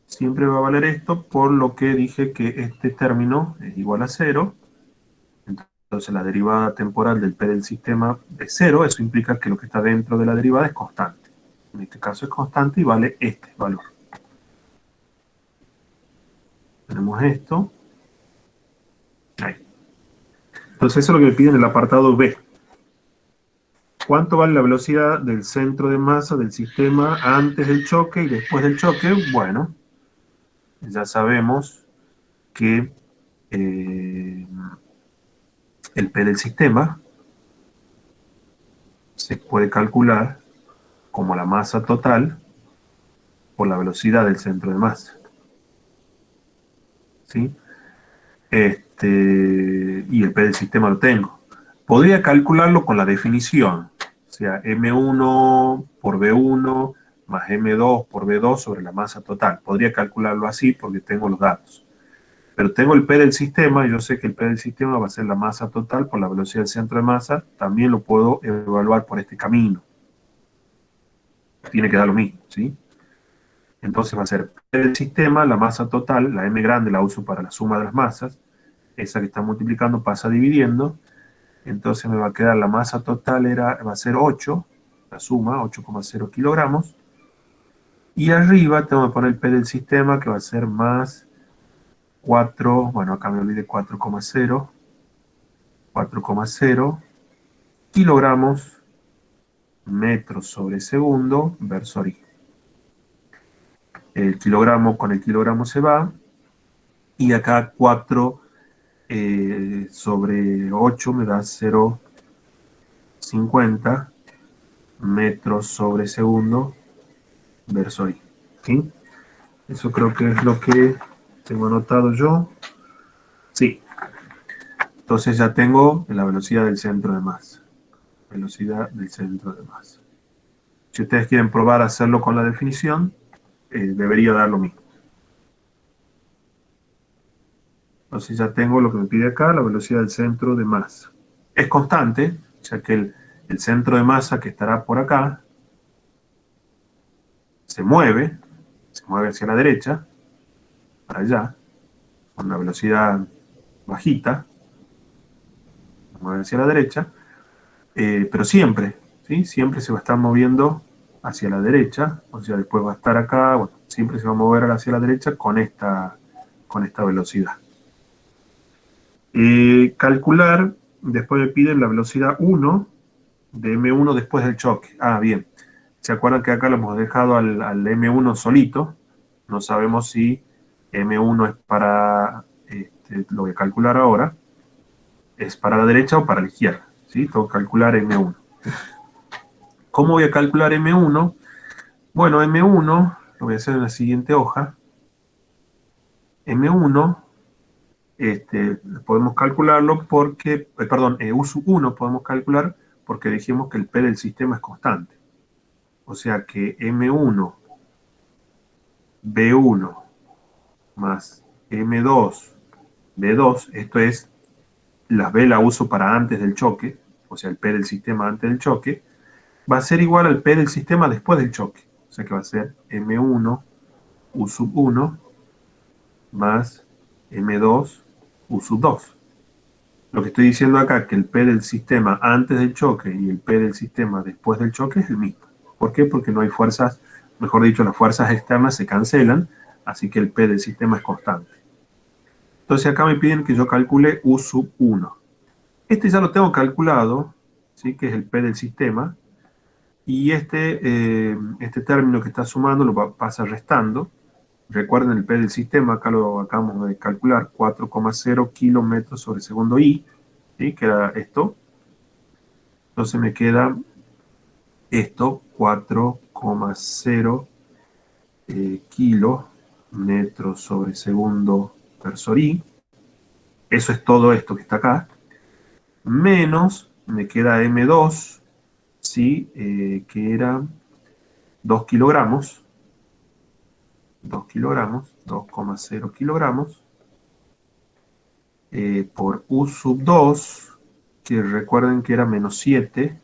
Siempre va a valer esto, por lo que dije que este término es igual a 0. Entonces la derivada temporal del P del sistema es 0. Eso implica que lo que está dentro de la derivada es constante. En este caso es constante y vale este valor. Tenemos esto. Ahí. Entonces eso es lo que me pide en el apartado B. ¿Cuánto vale la velocidad del centro de masa del sistema antes del choque y después del choque? Bueno, ya sabemos que el P del sistema se puede calcular como la masa total por la velocidad del centro de masa. ¿Sí? Y el P del sistema lo tengo. Podría calcularlo con la definición, o sea, M1 por B1 más M2 por B2 sobre la masa total. Podría calcularlo así porque tengo los datos. pero tengo el P del sistema, y yo sé que el P del sistema va a ser la masa total por la velocidad del centro de masa, también lo puedo evaluar por este camino. Tiene que dar lo mismo, ¿sí? Entonces va a ser P del sistema, la masa total, la M grande la uso para la suma de las masas, esa que está multiplicando pasa dividiendo, entonces me va a quedar la masa total va a ser 8, la suma, 8,0 kilogramos, y arriba tengo que poner el P del sistema, que va a ser más 4, bueno, acá me olvidé 4,0 kilogramos metros sobre segundo versor I. El kilogramo con el kilogramo se va, y acá 4 sobre 8 me da 0,50 metros sobre segundo versor I. ¿Sí? Eso creo que es lo que tengo anotado yo. Sí. Entonces ya tengo la velocidad del centro de masa. Velocidad del centro de masa. Si ustedes quieren probar a hacerlo con la definición, debería dar lo mismo. Entonces ya tengo lo que me pide acá, la velocidad del centro de masa. Es constante, ya que el centro de masa que estará por acá se mueve hacia la derecha, para allá, con una velocidad bajita, se mueve hacia la derecha, pero siempre, ¿sí? Siempre se va a estar moviendo hacia la derecha, o sea, después va a estar acá, bueno, siempre se va a mover hacia la derecha con esta velocidad. Calcular, después me piden la velocidad 1 de M1 después del choque. Ah, bien. ¿Se acuerdan que acá lo hemos dejado al M1 solito? No sabemos si M1 es para, lo voy a calcular ahora, es para la derecha o para la izquierda, ¿sí? Tengo que calcular M1. ¿Cómo voy a calcular M1? Bueno, M1 lo voy a hacer en la siguiente hoja. M1, podemos calcularlo porque, U sub 1 podemos calcular porque dijimos que el P del sistema es constante. O sea que M1, B1 más M2, B2, esto es, las B la uso para antes del choque, o sea, el P del sistema antes del choque, va a ser igual al P del sistema después del choque. O sea que va a ser M1, U sub 1, más M2, U sub 2. Lo que estoy diciendo acá es que el P del sistema antes del choque y el P del sistema después del choque es el mismo. ¿Por qué? Porque no hay fuerzas, mejor dicho, las fuerzas externas se cancelan, así que el P del sistema es constante. Entonces acá me piden que yo calcule U sub 1. Este ya lo tengo calculado, ¿sí? Que es el P del sistema, y este término que está sumando lo pasa restando. Recuerden el P del sistema, acá lo acabamos de calcular, 4,0 kilómetros sobre segundo I, ¿sí? Que era esto. Entonces me queda esto, 4,0 kilómetros sobre segundo versor I. Eso es todo esto que está acá. Menos, me queda M2, ¿sí? Que era 2 kilogramos. 2 kilogramos, 2,0 kilogramos, por U sub 2, que recuerden que era menos 7,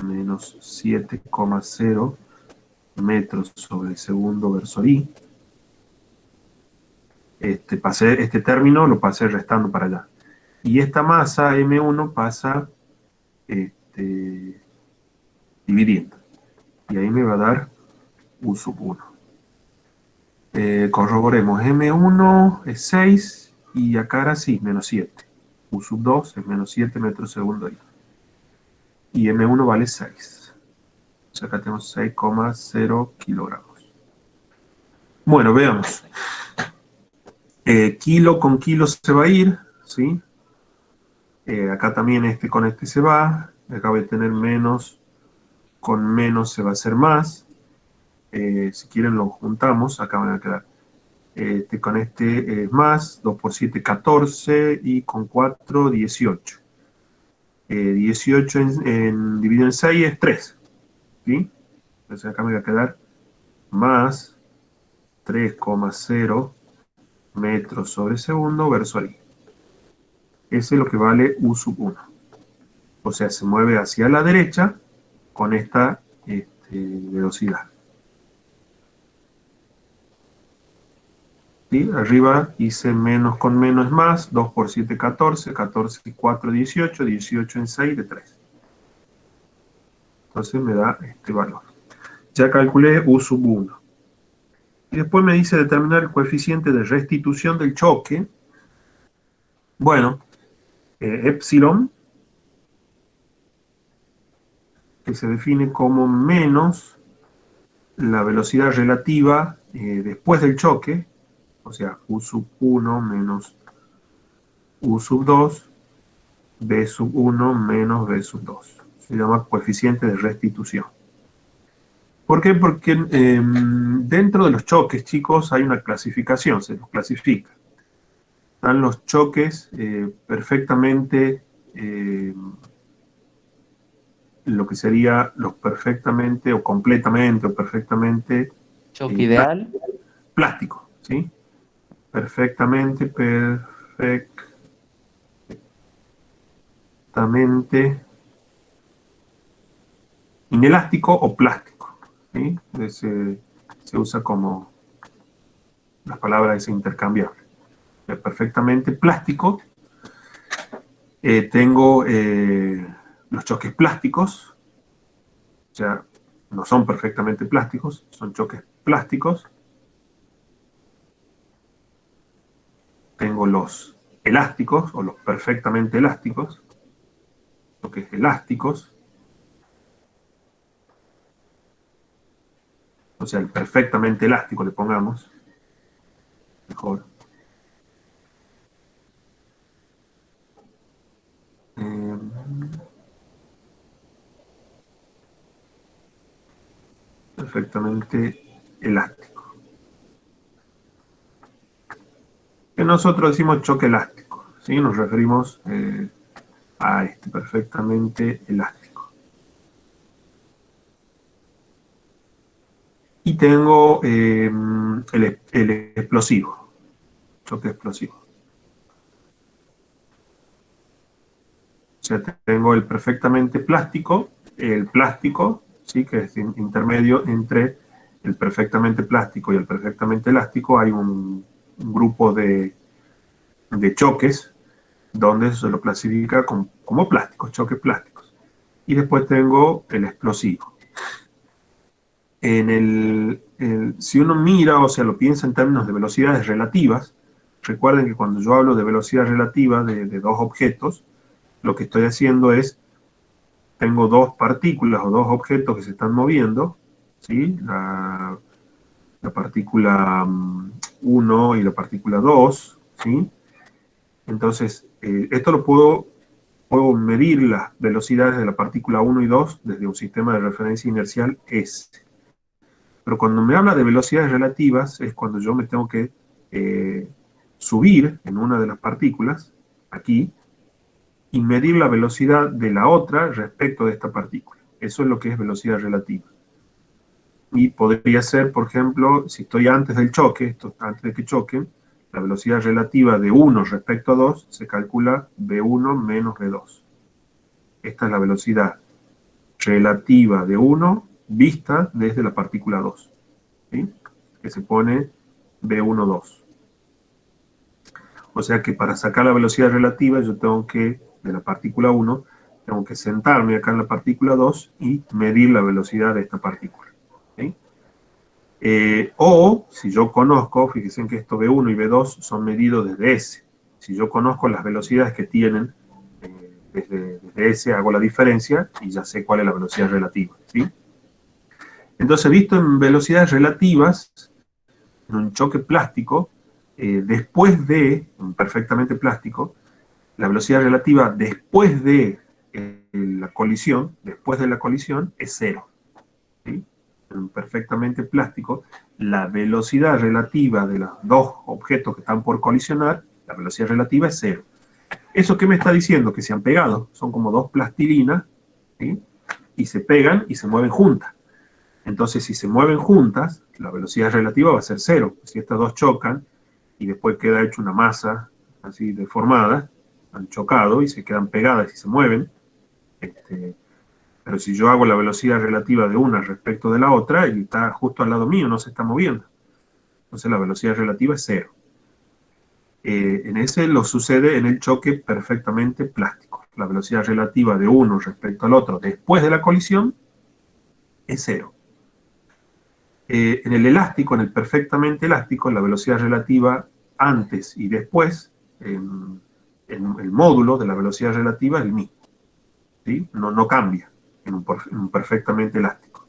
menos 7,0 metros sobre el segundo versor I. Este término lo pasé restando para allá. Y esta masa M1 pasa dividiendo. Y ahí me va a dar U sub 1. Corroboremos, M1 es 6 y acá era sí, menos 7. U sub 2 es menos 7 metros segundo I. Y M1 vale 6. O sea, acá tenemos 6,0 kilogramos. Bueno, veamos. Kilo con kilo se va a ir, ¿sí? Acá también con este se va. Acá voy a tener menos, con menos se va a hacer más. Si quieren lo juntamos, acá van a quedar. Con este es más, 2 por 7, 14, y con 4, 18. 18 dividido en 6 es 3, ¿sí? Entonces acá me va a quedar más 3,0 metros sobre segundo versus I. Ese es lo que vale U sub 1. O sea, se mueve hacia la derecha con esta velocidad. ¿Sí? Arriba hice menos con menos es más, 2 por 7, 14, 14 y 4, 18, 18 en 6 de 3. Entonces me da este valor. Ya calculé U sub 1. Y después me dice determinar el coeficiente de restitución del choque. Bueno, epsilon, que se define como menos la velocidad relativa después del choque, o sea, U sub 1 menos U sub 2, B sub 1 menos B sub 2. Se llama coeficiente de restitución. ¿Por qué? Porque dentro de los choques, chicos, hay una clasificación, se los clasifica. Están los choques perfectamente, lo que sería los perfectamente o completamente o perfectamente... Choque ideal. Plástico, ¿sí? Perfectamente inelástico o plástico, ¿sí? Se usa como las palabras es intercambiable. Perfectamente plástico. Tengo los choques plásticos, o sea, no son perfectamente plásticos, son choques plásticos. Tengo los elásticos o los perfectamente elásticos, choques elásticos. O sea, el perfectamente elástico le pongamos. Mejor. Perfectamente elástico. Que nosotros decimos choque elástico, ¿sí? Nos referimos a este perfectamente elástico. Y tengo el explosivo, choque explosivo. O sea, tengo el perfectamente plástico, el plástico, ¿sí? Que es intermedio entre el perfectamente plástico y el perfectamente elástico. Hay un grupo de choques donde se lo clasifica como plásticos, choques plásticos. Y después tengo el explosivo. Si uno mira, o sea, lo piensa en términos de velocidades relativas, recuerden que cuando yo hablo de velocidad relativa de dos objetos, lo que estoy haciendo es, tengo dos partículas o dos objetos que se están moviendo, ¿sí? La partícula 1 y la partícula 2, ¿sí? Entonces, esto lo puedo medir las velocidades de la partícula 1 y 2 desde un sistema de referencia inercial S. Pero cuando me habla de velocidades relativas es cuando yo me tengo que subir en una de las partículas, aquí, y medir la velocidad de la otra respecto de esta partícula. Eso es lo que es velocidad relativa. Y podría ser, por ejemplo, si estoy antes del choque, esto antes de que choquen, la velocidad relativa de 1 respecto a 2 se calcula V1 menos V2. Esta es la velocidad relativa de 1 vista desde la partícula 2, ¿sí? Que se pone V1,2. O sea que para sacar la velocidad relativa yo tengo que, de la partícula 1, tengo que sentarme acá en la partícula 2 y medir la velocidad de esta partícula, ¿sí? O, si yo conozco, fíjense que esto V1 y V2 son medidos desde S. Si yo conozco las velocidades que tienen desde S, hago la diferencia y ya sé cuál es la velocidad relativa, ¿sí? Entonces, visto en velocidades relativas, en un choque plástico, después de, perfectamente plástico, la velocidad relativa después de la colisión es cero, ¿sí? En perfectamente plástico, la velocidad relativa de los dos objetos que están por colisionar, la velocidad relativa es cero. ¿Eso qué me está diciendo? Que se han pegado, son como dos plastilinas, ¿sí? Y se pegan y se mueven juntas. Entonces, si se mueven juntas, la velocidad relativa va a ser cero. Si estas dos chocan, y después queda hecho una masa así deformada, han chocado y se quedan pegadas y se mueven. Pero si yo hago la velocidad relativa de una respecto de la otra, y está justo al lado mío, no se está moviendo. Entonces la velocidad relativa es cero. En ese lo sucede en el choque perfectamente plástico. La velocidad relativa de uno respecto al otro después de la colisión es cero. En el elástico, en el perfectamente elástico, la velocidad relativa antes y después, en el módulo de la velocidad relativa es el mismo. ¿Sí? No cambia en un perfectamente elástico.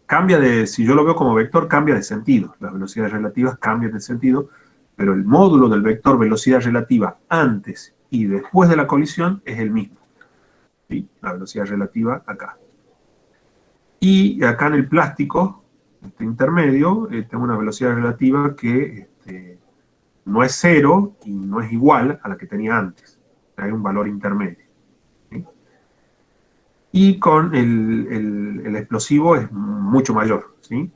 Cambia si yo lo veo como vector, cambia de sentido. Las velocidades relativas cambian de sentido, pero el módulo del vector velocidad relativa antes y después de la colisión es el mismo. ¿Sí? La velocidad relativa acá. Y acá en el plástico, este intermedio, tengo una velocidad relativa que no es cero y no es igual a la que tenía antes. Hay un valor intermedio. ¿Sí? Y con el explosivo es mucho mayor. ¿Sí?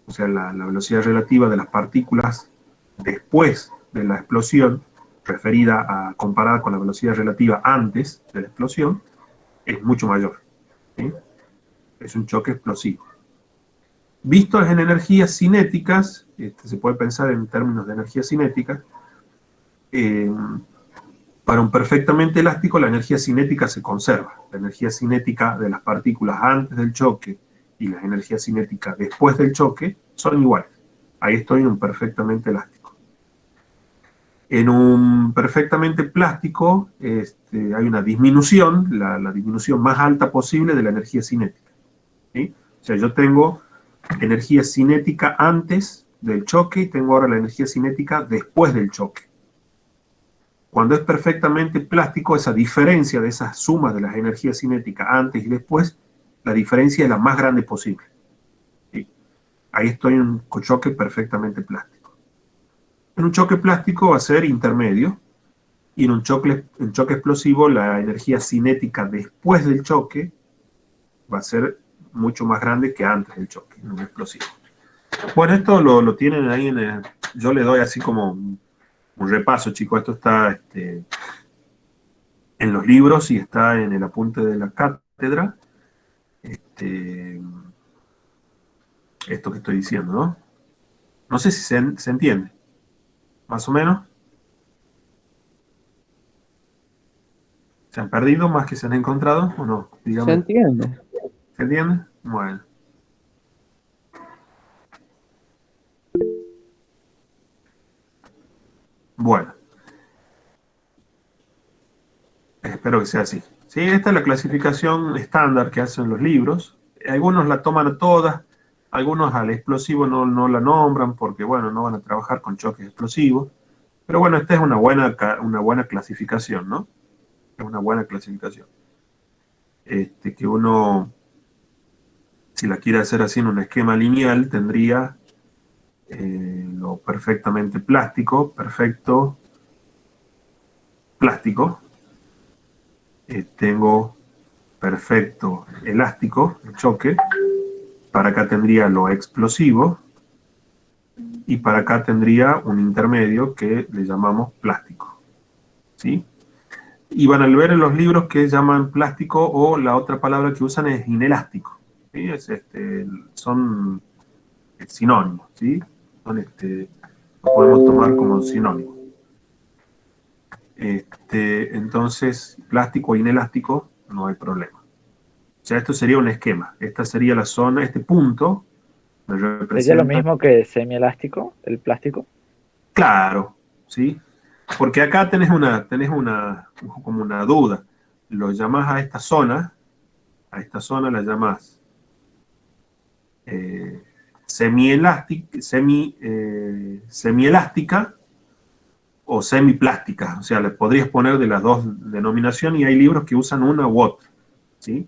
O sea, la velocidad relativa de las partículas después de la explosión, comparada con la velocidad relativa antes de la explosión, es mucho mayor. ¿Sí? Es un choque explosivo. Vistos en energías cinéticas, se puede pensar en términos de energía cinética, para un perfectamente elástico la energía cinética se conserva. La energía cinética de las partículas antes del choque y la energía cinética después del choque son iguales. Ahí estoy en un perfectamente elástico. En un perfectamente plástico hay una disminución, la disminución más alta posible de la energía cinética. ¿Sí? O sea, yo tengo energía cinética antes del choque y tengo ahora la energía cinética después del choque. Cuando es perfectamente plástico, esa diferencia de esas sumas de las energías cinéticas antes y después, la diferencia es la más grande posible. ¿Sí? Ahí estoy en un choque perfectamente plástico. En un choque plástico va a ser intermedio, y en un choque explosivo la energía cinética después del choque va a ser mucho más grande que antes del choque, en un explosivo. Bueno, esto lo tienen ahí yo le doy así como un repaso, chicos. Esto está en los libros y está en el apunte de la cátedra. Esto que estoy diciendo, ¿no? No sé si se entiende. ¿Más o menos? ¿Se han perdido más que se han encontrado o no? Dígame. ¿Se entiende? ¿Se entiende? Bueno. Bueno. Espero que sea así. Sí, esta es la clasificación estándar que hacen los libros. Algunos la toman a todas, algunos al explosivo no la nombran porque, bueno, no van a trabajar con choques explosivos. Pero bueno, esta es una buena clasificación, ¿no? Es una buena clasificación. Que uno, si la quiere hacer así en un esquema lineal, tendría lo perfectamente plástico, perfecto, plástico. Tengo perfecto elástico, el choque. Para acá tendría lo explosivo. Y para acá tendría un intermedio que le llamamos plástico. ¿Sí? Y van a ver en los libros que llaman plástico, o la otra palabra que usan es inelástico. ¿Sí? Son sinónimos. ¿Sí? Lo podemos tomar como sinónimo. Entonces, plástico e inelástico, no hay problema. O sea, esto sería un esquema. Esta sería la zona, este punto me representa... ¿Es lo mismo que semielástico, el plástico? Claro, ¿sí? Porque acá tenés como una duda. Lo llamás a esta zona la llamás semielástica o semiplástica. O sea, le podrías poner de las dos denominaciones, y hay libros que usan una u otra, ¿sí?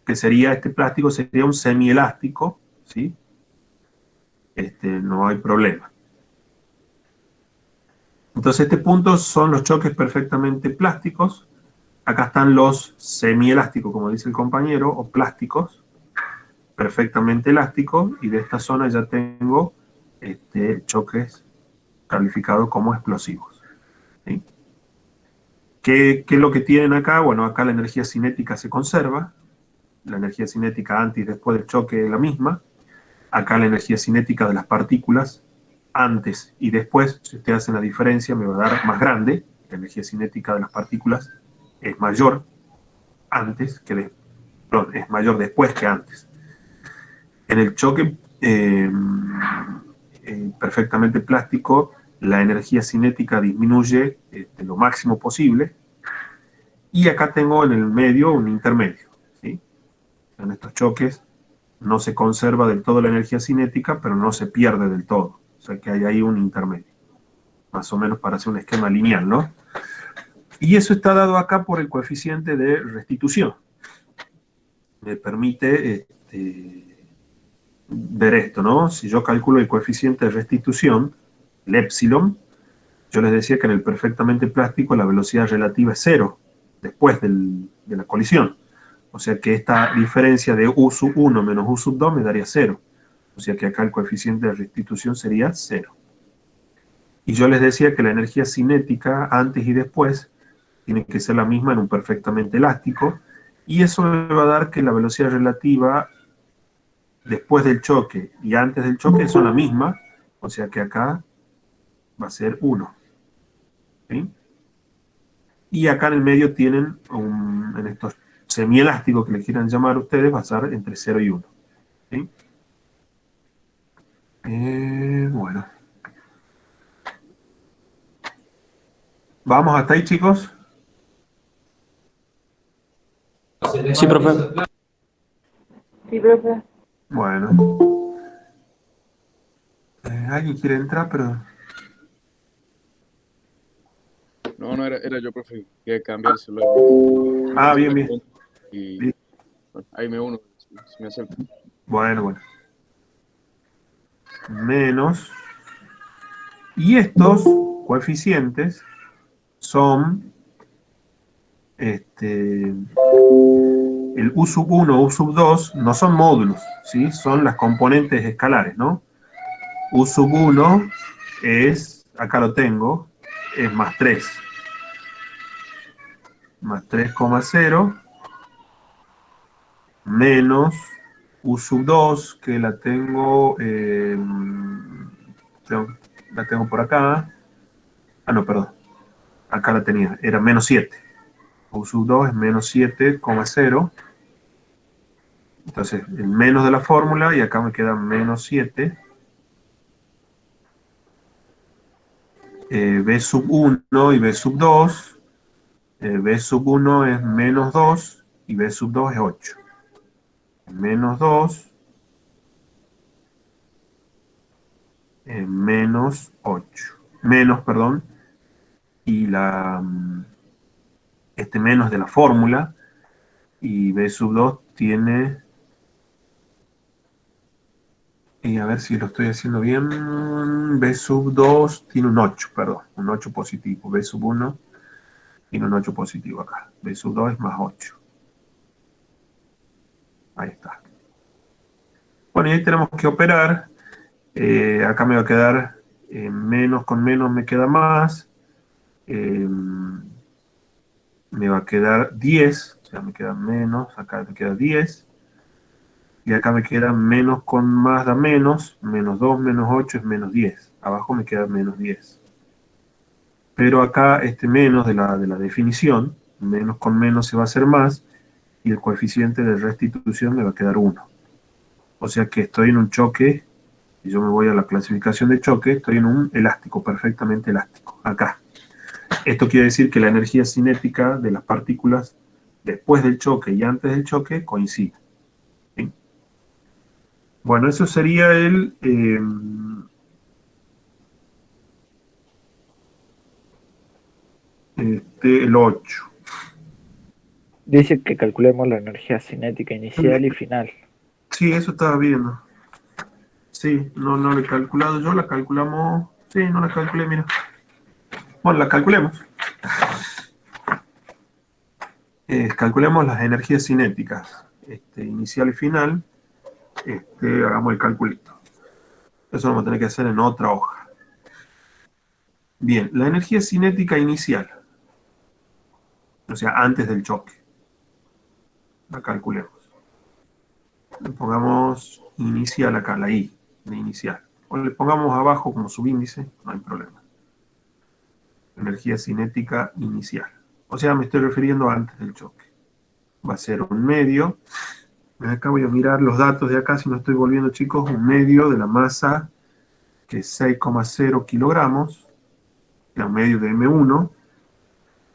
Que sería, este plástico sería un semielástico, ¿sí? No hay problema. Entonces, este punto son los choques perfectamente plásticos. Acá están los semielásticos, como dice el compañero, o plásticos, perfectamente elásticos, y de esta zona ya tengo choques calificados como explosivos. ¿Sí? ¿Qué es lo que tienen acá? Bueno, acá la energía cinética se conserva, la energía cinética antes y después del choque es la misma. Acá la energía cinética de las partículas antes y después, si usted hace la diferencia, me va a dar más grande. La energía cinética de las partículas es mayor antes que perdón, es mayor después que antes. En el choque perfectamente plástico, la energía cinética disminuye lo máximo posible. Y acá tengo en el medio un intermedio. ¿Sí? En estos choques no se conserva del todo la energía cinética, pero no se pierde del todo. O sea que hay ahí un intermedio. Más o menos para hacer un esquema lineal, ¿no? Y eso está dado acá por el coeficiente de restitución. Me permite ver esto, ¿no? Si yo calculo el coeficiente de restitución, el epsilon, yo les decía que en el perfectamente plástico la velocidad relativa es cero después de la colisión. O sea que esta diferencia de U sub 1 menos U sub 2 me daría 0. O sea que acá el coeficiente de restitución sería 0. Y yo les decía que la energía cinética antes y después tiene que ser la misma en un perfectamente elástico. Y eso me va a dar que la velocidad relativa después del choque y antes del choque son la misma. O sea que acá va a ser 1. ¿Sí? Y acá en el medio tienen, en estos semielásticos que le quieran llamar ustedes, va a ser entre 0 y 1. ¿Sí? Bueno. ¿Vamos hasta ahí, chicos? Sí, profe. Sí, profe. Bueno. Alguien quiere entrar, pero... No, era yo, profe. Quería cambiárselo. Ah, bien, bien. Y Bien. bueno, ahí me uno, si me acepta. Bueno. Menos. Y estos coeficientes son el U sub 1, U sub 2, no son módulos, ¿sí? Son las componentes escalares, ¿no? U sub 1 es, acá lo tengo, es más 3. Más 3,0 menos U sub 2, que la tengo, la tengo por acá. Ah, no, perdón. Acá la tenía, era menos 7. U sub 2 es menos 7,0. Entonces, el menos de la fórmula, y acá me queda menos 7. B sub 1 y B sub 2. B sub 1 es menos 2 y B sub 2 es 8. Menos 2 menos 8. Menos, perdón. Y este menos de la fórmula. Y B sub 2 tiene... Y a ver si lo estoy haciendo bien. B sub 2 tiene un 8, perdón. Un 8 positivo. B sub 1 tiene un 8 positivo acá. B sub 2 es más 8. Ahí está. Bueno, y ahí tenemos que operar. Acá me va a quedar menos con menos me queda más. Me va a quedar 10. O sea, me queda menos. Acá me queda 10. Y acá me queda menos con más da menos. Menos 2 menos 8 es menos 10. Abajo me queda menos 10. Pero acá este menos de la definición, menos con menos se va a hacer más, y el coeficiente de restitución me va a quedar 1. O sea que estoy en un choque, y yo me voy a la clasificación de choque, estoy en un elástico, perfectamente elástico, acá. Esto quiere decir que la energía cinética de las partículas después del choque y antes del choque coincide. ¿Sí? Bueno, eso sería el 8. Dice que calculemos la energía cinética inicial y final. Sí, eso estaba viendo. Sí, no lo he calculado yo, la calculamos. Sí, no la calculé, mira. Bueno, la calculemos. Calculemos las energías cinéticas, inicial y final. Hagamos el calculito. Eso lo vamos a tener que hacer en otra hoja. Bien, la energía cinética inicial, o sea, antes del choque. La calculemos. Le pongamos inicial acá, la I de inicial. O le pongamos abajo como subíndice, no hay problema. Energía cinética inicial. O sea, me estoy refiriendo a antes del choque. Va a ser un medio. Acá voy a mirar los datos de acá, si no estoy volviendo, chicos. Un medio de la masa, que es 6,0 kilogramos. Un medio de M1.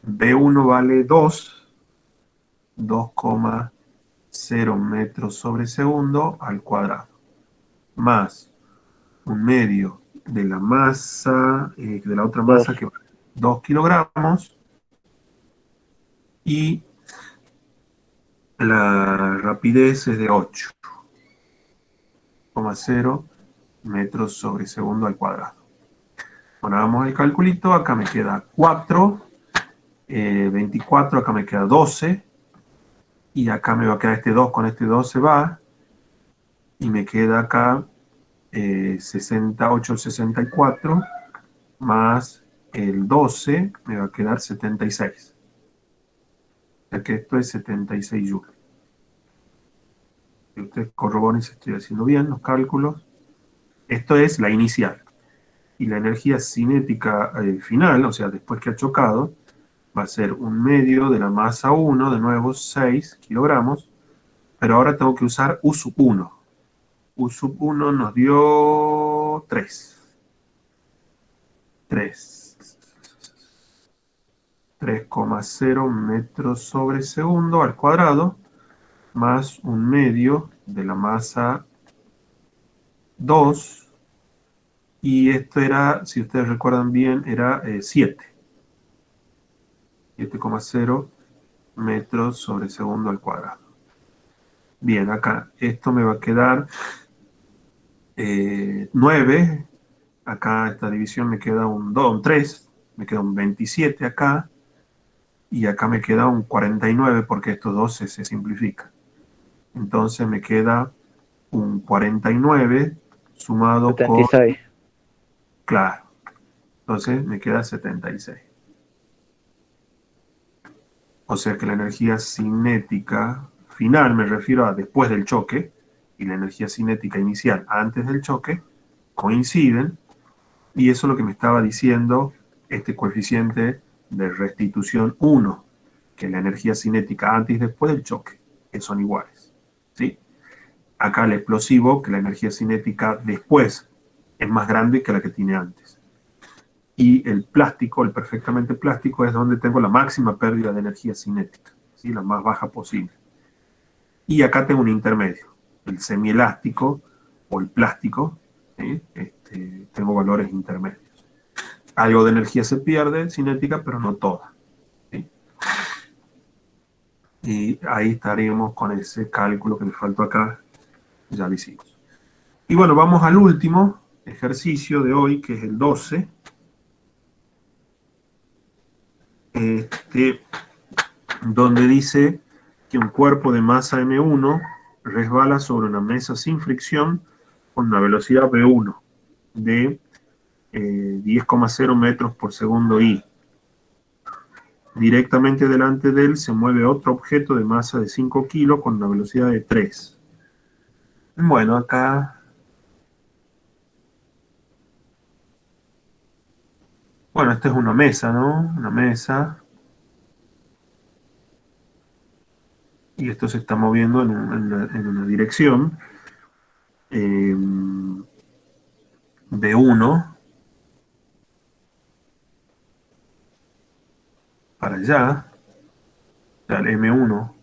B1 vale 2,0 metros sobre segundo al cuadrado. Más un medio de la masa, de la otra masa, que vale 2 kilogramos. Y la rapidez es de 8,0 metros sobre segundo al cuadrado. Bueno, hagamos el calculito. Acá me queda 4, 24, acá me queda 12, y acá me va a quedar este 2, con este 2 se va, y me queda acá 68, 64, más el 12, me va a quedar 76. O sea que esto es 76 joules. Y ustedes corroboren si estoy haciendo bien los cálculos. Esto es la inicial. Y la energía cinética final, o sea, después que ha chocado, va a ser un medio de la masa 1, de nuevo 6 kilogramos, pero ahora tengo que usar U sub 1. U sub 1 nos dio 3,0 metros sobre segundo al cuadrado, más un medio de la masa 2, y esto era, si ustedes recuerdan bien, era 7,0 metros sobre segundo al cuadrado. Bien, acá esto me va a quedar 9. Acá esta división me queda un 2, un 3. Me queda un 27 acá. Y acá me queda un 49 porque estos 12 se simplifican. Entonces me queda un 49 sumado 76. con... Claro. Entonces me queda 76. O sea que la energía cinética final, me refiero a después del choque, y la energía cinética inicial antes del choque, coinciden, y eso es lo que me estaba diciendo este coeficiente de restitución 1, que la energía cinética antes y después del choque, que son iguales. ¿Sí? Acá el explosivo, que la energía cinética después es más grande que la que tiene antes. Y el plástico, el perfectamente plástico, es donde tengo la máxima pérdida de energía cinética, ¿sí? La más baja posible. Y acá tengo un intermedio, el semielástico o el plástico, ¿sí? Tengo valores intermedios. Algo de energía se pierde cinética, pero no toda, ¿sí? Y ahí estaríamos con ese cálculo que me faltó acá, ya lo hicimos. Y bueno, vamos al último ejercicio de hoy, que es el 12. Donde dice que un cuerpo de masa M1 resbala sobre una mesa sin fricción con una velocidad V1 de 10,0 metros por segundo I. Directamente delante de él se mueve otro objeto de masa de 5 kilos con una velocidad de 3. Bueno, acá... Bueno, esta es una mesa, ¿no? Una mesa. Y esto se está moviendo en una dirección. B1 para allá. O sea, el M1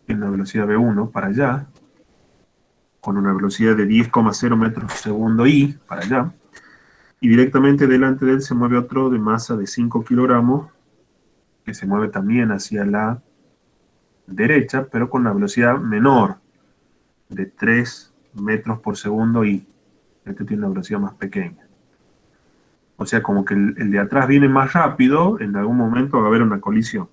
tiene una velocidad B1 para allá, con una velocidad de 10,0 metros por segundo I para allá. Y directamente delante de él se mueve otro de masa de 5 kilogramos, que se mueve también hacia la derecha, pero con una velocidad menor, de 3 metros por segundo I. Este tiene una velocidad más pequeña. O sea, como que el de atrás viene más rápido, en algún momento va a haber una colisión.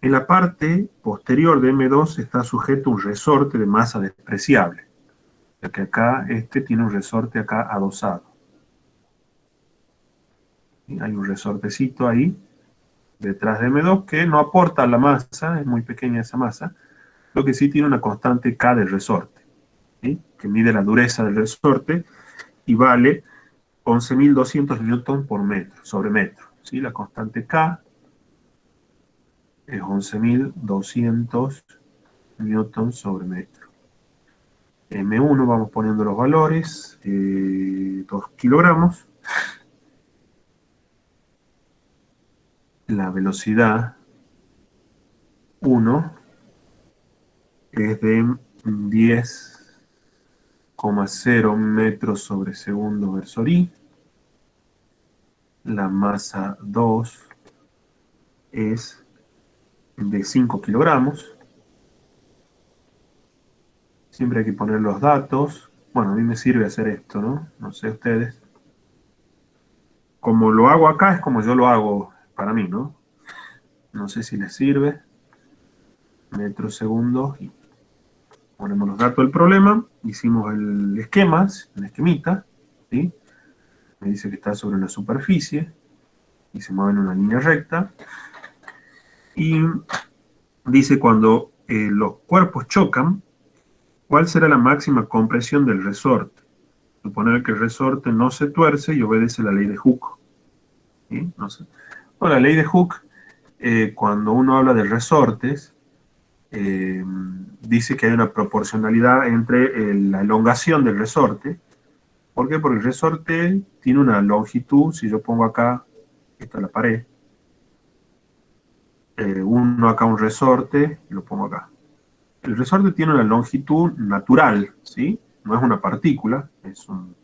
En la parte posterior de M2 está sujeto un resorte de masa despreciable. Ya que acá tiene un resorte acá adosado. Y hay un resortecito ahí, detrás de M2, que no aporta a la masa, es muy pequeña esa masa, lo que sí tiene una constante K del resorte, ¿sí? Que mide la dureza del resorte y vale 11.200 newton por metro, sobre metro, ¿sí? La constante K es 11.200 newton sobre metro. M1, vamos poniendo los valores, 2 kilogramos. La velocidad 1 es de 10,0 metros sobre segundo versor-i. La masa 2 es de 5 kilogramos. Siempre hay que poner los datos. Bueno, a mí me sirve hacer esto, ¿no? No sé ustedes. Como lo hago acá es como yo lo hago para mí, ¿no? No sé si les sirve. Metros, segundos. Y ponemos los datos del problema. Hicimos el esquema, el esquemita, ¿sí? Me dice que está sobre una superficie y se mueve en una línea recta. Y dice cuando los cuerpos chocan, ¿cuál será la máxima compresión del resorte? Suponer que el resorte no se tuerce y obedece la ley de Hooke. ¿Sí? No sé. Bueno, la ley de Hooke, cuando uno habla de resortes, dice que hay una proporcionalidad entre la elongación del resorte. ¿Por qué? Porque el resorte tiene una longitud, si yo pongo acá, esta es la pared, uno acá un resorte, y lo pongo acá. El resorte tiene una longitud natural, ¿sí? No es una partícula, es un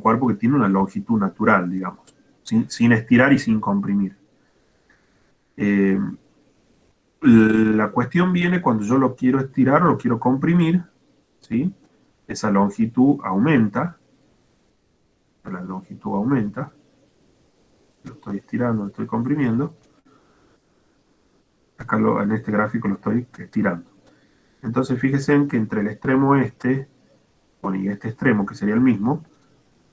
cuerpo que tiene una longitud natural, digamos, sin estirar y sin comprimir. La cuestión viene cuando yo lo quiero estirar o lo quiero comprimir, ¿sí? Esa longitud aumenta, la longitud aumenta, lo estoy estirando, lo estoy comprimiendo, acá en este gráfico lo estoy estirando. Entonces fíjense en que entre el extremo este, bueno, y este extremo que sería el mismo,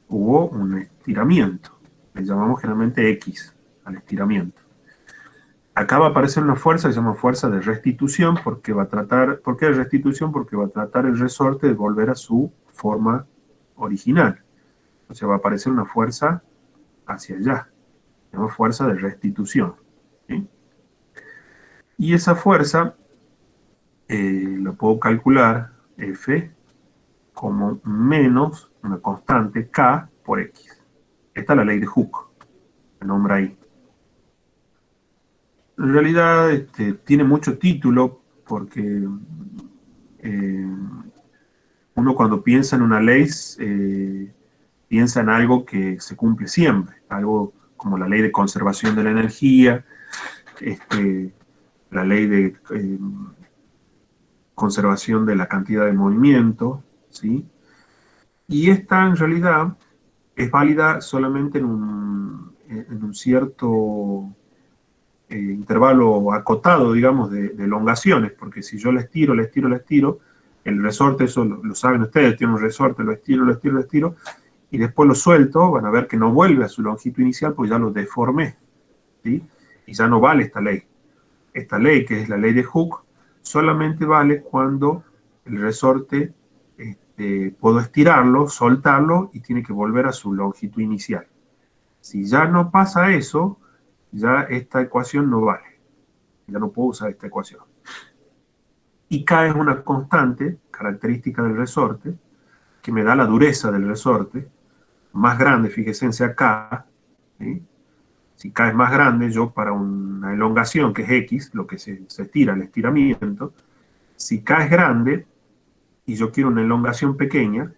hubo un estiramiento, le llamamos generalmente X al estiramiento. Acá va a aparecer una fuerza que se llama fuerza de restitución, porque va a tratar, ¿por qué de restitución? Porque va a tratar el resorte de volver a su forma original. O sea, va a aparecer una fuerza hacia allá, se llama fuerza de restitución, ¿sí? Y esa fuerza la puedo calcular, F, como menos una constante K por X. Esta es la ley de Hooke, se nombra ahí. En realidad tiene mucho título porque uno cuando piensa en una ley piensa en algo que se cumple siempre, algo como la ley de conservación de la energía, la ley de conservación de la cantidad de movimiento, ¿sí? Y esta en realidad es válida solamente en un cierto intervalo acotado, digamos, de elongaciones, porque si yo le estiro, el resorte, eso lo saben ustedes, tiene un resorte, lo estiro, y después lo suelto, van a ver que no vuelve a su longitud inicial, pues ya lo deformé, ¿sí? Y ya no vale esta ley. Esta ley, que es la ley de Hooke, solamente vale cuando el resorte puedo estirarlo, soltarlo, y tiene que volver a su longitud inicial. Si ya no pasa eso, ya esta ecuación no vale. Ya no puedo usar esta ecuación. Y K es una constante característica del resorte que me da la dureza del resorte más grande, fíjense en K, ¿sí? Si K es más grande, yo para una elongación que es X, lo que se estira, el estiramiento, si K es grande y yo quiero una elongación pequeña,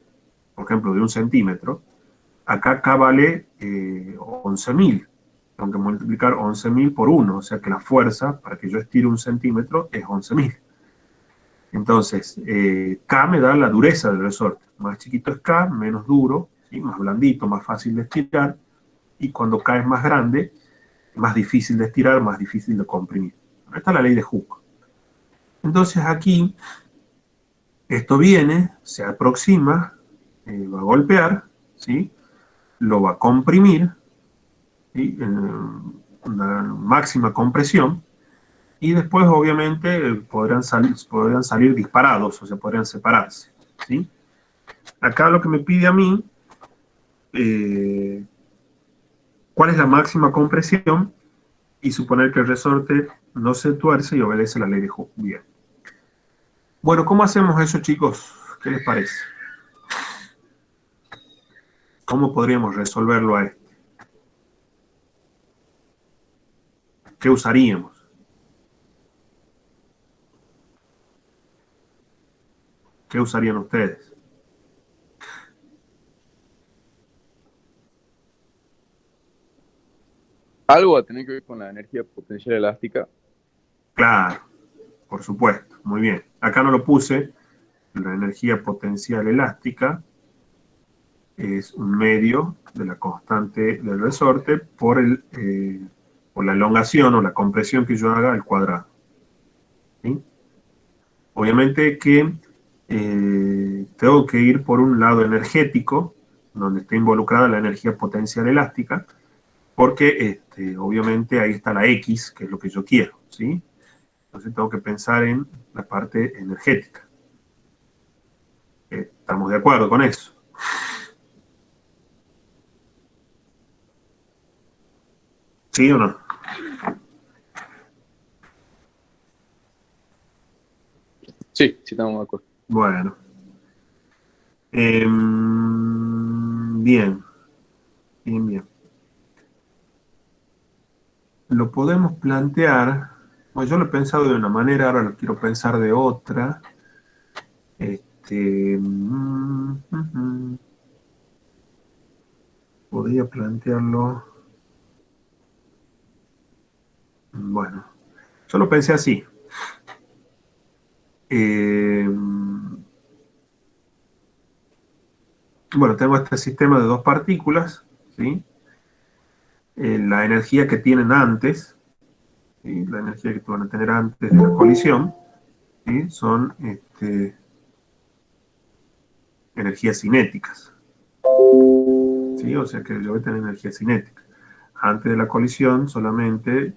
por ejemplo de 1 centímetro, acá K vale 11.000. Tengo que multiplicar 11.000 por 1, o sea que la fuerza para que yo estire 1 centímetro es 11.000. Entonces, K me da la dureza del resorte. Más chiquito es K, menos duro, ¿sí? Más blandito, más fácil de estirar. Y cuando K es más grande, más difícil de estirar, más difícil de comprimir. Esta es la ley de Hooke. Entonces aquí, esto viene, se aproxima, va a golpear, ¿sí? Lo va a comprimir, ¿sí? Una máxima compresión, y después obviamente podrán salir disparados, o sea, podrían separarse, ¿sí? Acá lo que me pide a mí, ¿cuál es la máxima compresión? Y suponer que el resorte no se tuerce y obedece la ley de Hooke. Bien. Bueno, ¿cómo hacemos eso, chicos? ¿Qué les parece? ¿Cómo podríamos resolverlo a esto? ¿Qué usaríamos? ¿Qué usarían ustedes? Algo va a tener que ver con la energía potencial elástica. Claro, por supuesto. Muy bien. Acá no lo puse. La energía potencial elástica es un medio de la constante del resorte por la elongación o la compresión que yo haga al cuadrado. ¿Sí? Obviamente que tengo que ir por un lado energético, donde está involucrada la energía potencial elástica, porque obviamente ahí está la X, que es lo que yo quiero, ¿sí? Entonces tengo que pensar en la parte energética. ¿Estamos de acuerdo con eso? ¿Sí o no? Sí, sí estamos de acuerdo. Bueno. Bien. Bien, bien. Lo podemos plantear, bueno, yo lo he pensado de una manera, ahora lo quiero pensar de otra. Podría plantearlo. Bueno, yo lo pensé así. Bueno, tengo este sistema de dos partículas, ¿sí? La energía que tienen antes, ¿sí? La energía que van a tener antes de la colisión, ¿sí? Son energías cinéticas, ¿sí? O sea que yo voy a tener energía cinética. Antes de la colisión solamente,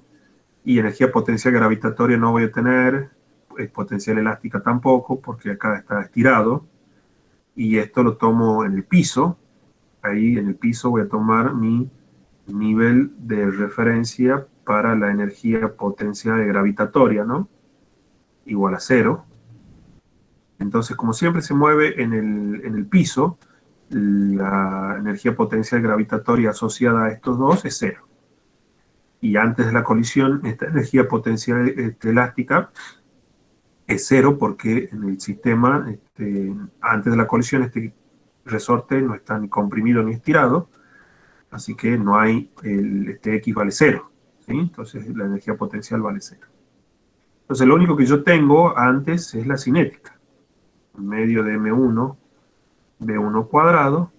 y energía potencial gravitatoria no voy a tener, potencial elástica tampoco, porque acá está estirado, y esto lo tomo en el piso. Ahí en el piso voy a tomar mi nivel de referencia para la energía potencial gravitatoria, ¿no? Igual a 0. Entonces, como siempre se mueve en el piso, la energía potencial gravitatoria asociada a estos dos es 0. Y antes de la colisión, esta energía potencial elástica es 0 porque en el sistema, antes de la colisión, este resorte no está ni comprimido ni estirado, así que no hay, este X vale 0, ¿sí? Entonces la energía potencial vale 0. Entonces lo único que yo tengo antes es la cinética, un medio de M1, B1 cuadrado,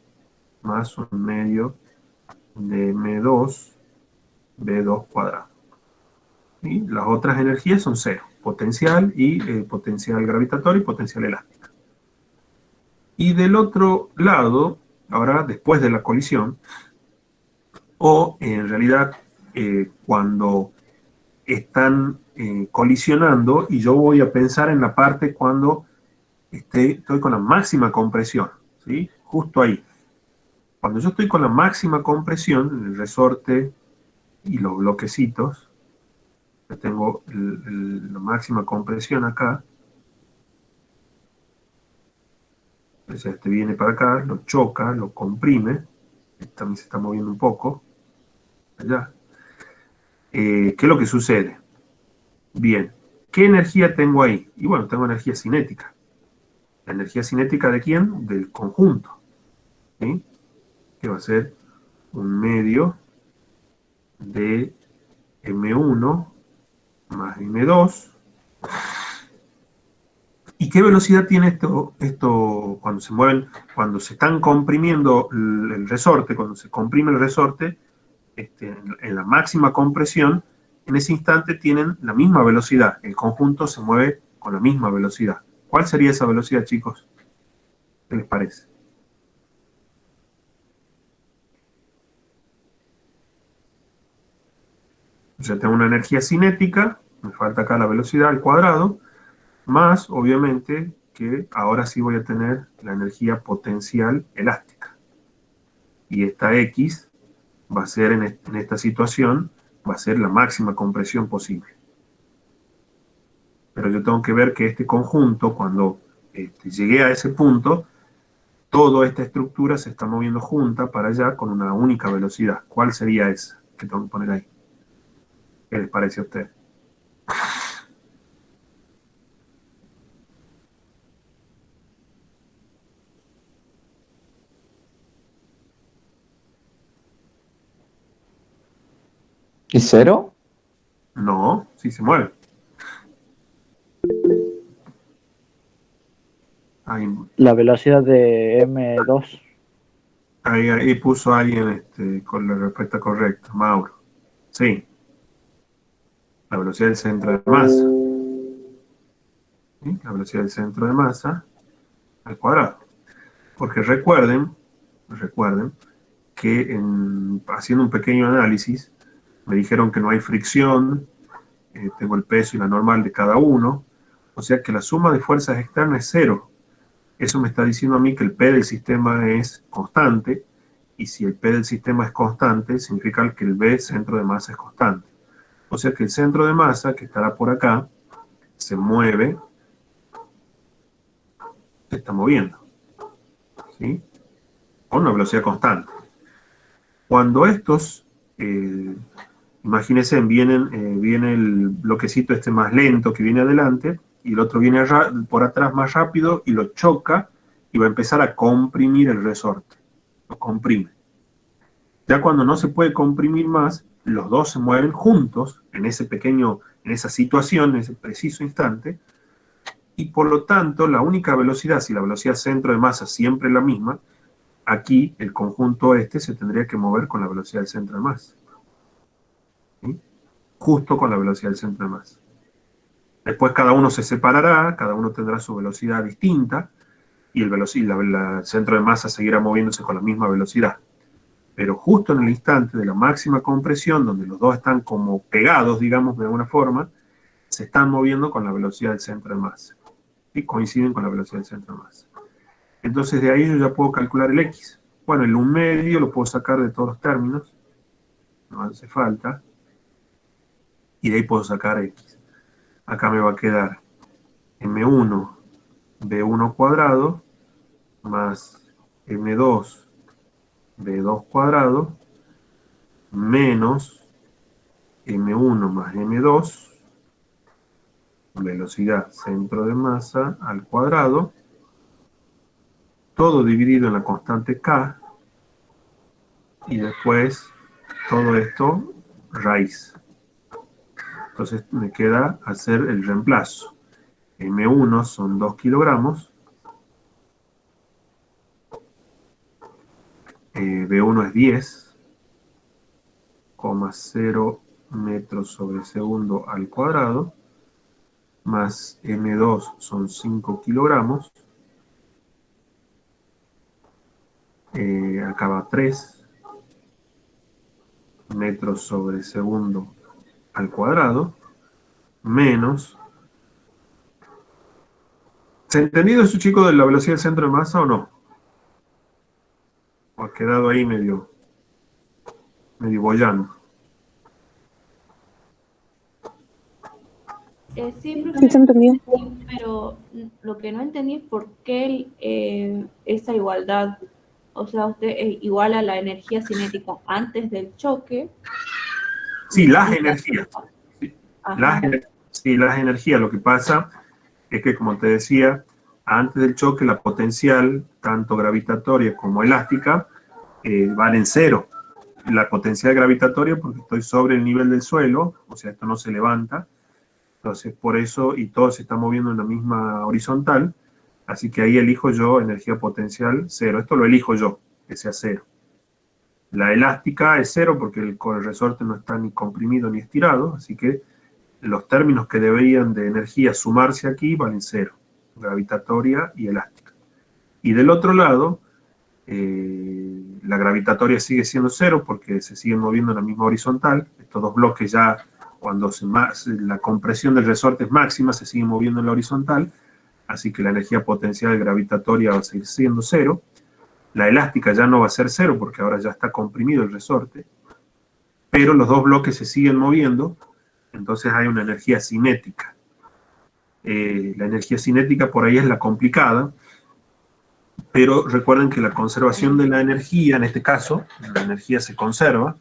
más un medio de M2, B2 cuadrado. ¿Sí? Las otras energías son 0, potencial y potencial gravitatorio y potencial elástica. Y del otro lado, ahora después de la colisión, o en realidad cuando están colisionando, y yo voy a pensar en la parte cuando estoy con la máxima compresión, ¿sí? Justo ahí. Cuando yo estoy con la máxima compresión, el resorte y los bloquecitos, yo tengo la máxima compresión acá, entonces este viene para acá, lo choca, lo comprime, también se está moviendo un poco, allá. ¿Qué es lo que sucede? Bien, ¿qué energía tengo ahí? Y bueno, tengo energía cinética. ¿La energía cinética de quién? Del conjunto, ¿sí? Que va a ser un medio de M1 más M2. ¿Y qué velocidad tiene esto cuando se mueven, cuando se están comprimiendo el resorte, cuando se comprime el resorte, en la máxima compresión, en ese instante tienen la misma velocidad, el conjunto se mueve con la misma velocidad. ¿Cuál sería esa velocidad, chicos? ¿Qué les parece? O sea, tengo una energía cinética, me falta acá la velocidad al cuadrado, más, obviamente, que ahora sí voy a tener la energía potencial elástica. Y esta X va a ser, en esta situación, va a ser la máxima compresión posible. Pero yo tengo que ver que este conjunto, cuando llegué a ese punto, toda esta estructura se está moviendo junta para allá con una única velocidad. ¿Cuál sería esa que tengo que poner ahí? ¿Qué les parece a ustedes? ¿Y cero? No, sí se mueve. Ahí, La velocidad de M2. ahí puso alguien con la respuesta correcta, Mauro. Sí, la velocidad del centro de masa. ¿Sí? La velocidad del centro de masa al cuadrado. Porque recuerden que haciendo un pequeño análisis, me dijeron que no hay fricción, tengo el peso y la normal de cada uno, o sea que la suma de fuerzas externas es cero. Eso me está diciendo a mí que el P del sistema es constante, y si el P del sistema es constante, significa que el B, centro de masa, es constante. O sea que el centro de masa, que estará por acá, se mueve, se está moviendo, ¿sí? Con una velocidad constante. Cuando estos, imagínense, viene el bloquecito este más lento que viene adelante, y el otro viene por atrás más rápido y lo choca y va a empezar a comprimir el resorte. Lo comprime. Ya cuando no se puede comprimir más, los dos se mueven juntos en esa situación, en ese preciso instante, y por lo tanto la única velocidad, si la velocidad centro de masa siempre es la misma, aquí el conjunto se tendría que mover con la velocidad del centro de masa. ¿Sí? Justo con la velocidad del centro de masa. Después cada uno se separará, cada uno tendrá su velocidad distinta, y el centro de masa seguirá moviéndose con la misma velocidad. Pero justo en el instante de la máxima compresión, donde los dos están como pegados, digamos, de alguna forma, se están moviendo con la velocidad del centro de masa. Y coinciden con la velocidad del centro de masa. Entonces de ahí yo ya puedo calcular el X. Bueno, el 1/2 lo puedo sacar de todos los términos, no hace falta, y de ahí puedo sacar X. Acá me va a quedar M1 B1 cuadrado más M2 B2 cuadrado menos M1 más M2, velocidad centro de masa al cuadrado, todo dividido en la constante K, y después todo esto raíz. Entonces me queda hacer el reemplazo. M1 son 2 kilogramos, B1 es 10,0 metros sobre segundo al cuadrado, más M2 son 5 kilogramos, acá va 3 metros sobre segundo al cuadrado, menos... ¿Se ha entendido eso, chicos, de la velocidad del centro de masa o no? ¿O ha quedado ahí medio bollando? Sí, Sí, se entendió. pero lo que no entendí es por qué esa igualdad, o sea, usted iguala la energía cinética antes del choque. Sí, las energías. Ajá. Las energías. Lo que pasa es que, como te decía, antes del choque la potencial, tanto gravitatoria como elástica, valen cero. La potencial gravitatoria porque estoy sobre el nivel del suelo, o sea, esto no se levanta, entonces por eso, y todo se está moviendo en la misma horizontal, así que ahí elijo yo energía potencial cero. Esto lo elijo yo, que sea cero. La elástica es cero porque el resorte no está ni comprimido ni estirado, así que los términos que deberían de energía sumarse aquí valen cero, gravitatoria y elástica. Y del otro lado, la gravitatoria sigue siendo cero porque se siguen moviendo en la misma horizontal. Estos dos bloques ya, cuando la compresión del resorte es máxima, se siguen moviendo en la horizontal, así que la energía potencial gravitatoria va a seguir siendo cero. La elástica ya no va a ser cero porque ahora ya está comprimido el resorte, pero los dos bloques se siguen moviendo, entonces hay una energía cinética. La energía cinética por ahí es la complicada, pero recuerden que la conservación de la energía, en este caso, la energía se conserva,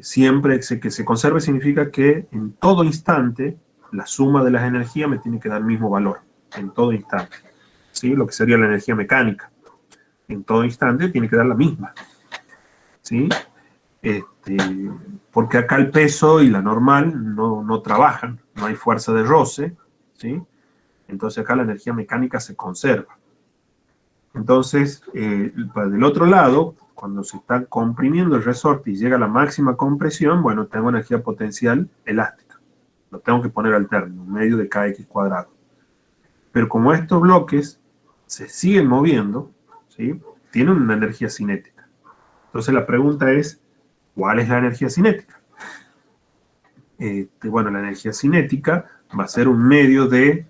siempre que se conserve significa que en todo instante la suma de las energías me tiene que dar el mismo valor, en todo instante, ¿sí? Lo que sería la energía mecánica. En todo instante tiene que dar la misma, ¿sí? Porque acá el peso y la normal no trabajan, no hay fuerza de roce, ¿sí? Entonces acá la energía mecánica se conserva. Entonces, del otro lado, cuando se está comprimiendo el resorte y llega a la máxima compresión, bueno, tengo energía potencial elástica. Lo tengo que poner al término, medio de kx cuadrado. Pero como estos bloques se siguen moviendo, ¿sí? Tienen una energía cinética. Entonces la pregunta es, ¿cuál es la energía cinética? Bueno, la energía cinética va a ser un medio de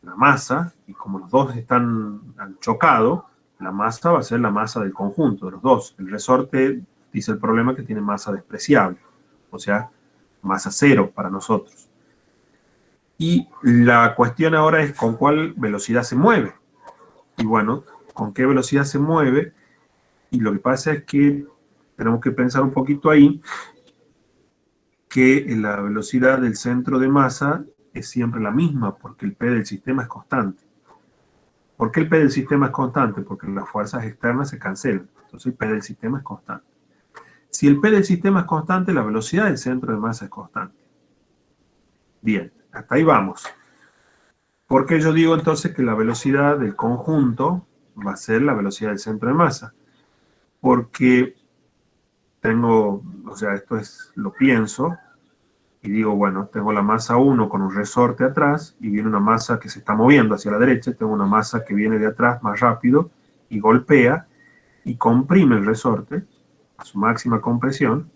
la masa, y como los dos han chocado, la masa va a ser la masa del conjunto de los dos. El resorte, dice el problema, que tiene masa despreciable, o sea, masa cero para nosotros. Y la cuestión ahora es con cuál velocidad se mueve. Y bueno, con qué velocidad se mueve, y lo que pasa es que tenemos que pensar un poquito ahí, que la velocidad del centro de masa es siempre la misma, porque el P del sistema es constante. ¿Por qué el P del sistema es constante? Porque las fuerzas externas se cancelan, entonces el P del sistema es constante. Si el P del sistema es constante, la velocidad del centro de masa es constante. Bien, hasta ahí vamos. ¿Por qué yo digo entonces que la velocidad del conjunto va a ser la velocidad del centro de masa? Porque lo pienso y digo, bueno, tengo la masa 1 con un resorte atrás y viene una masa que se está moviendo hacia la derecha, tengo una masa que viene de atrás más rápido y golpea y comprime el resorte a su máxima compresión.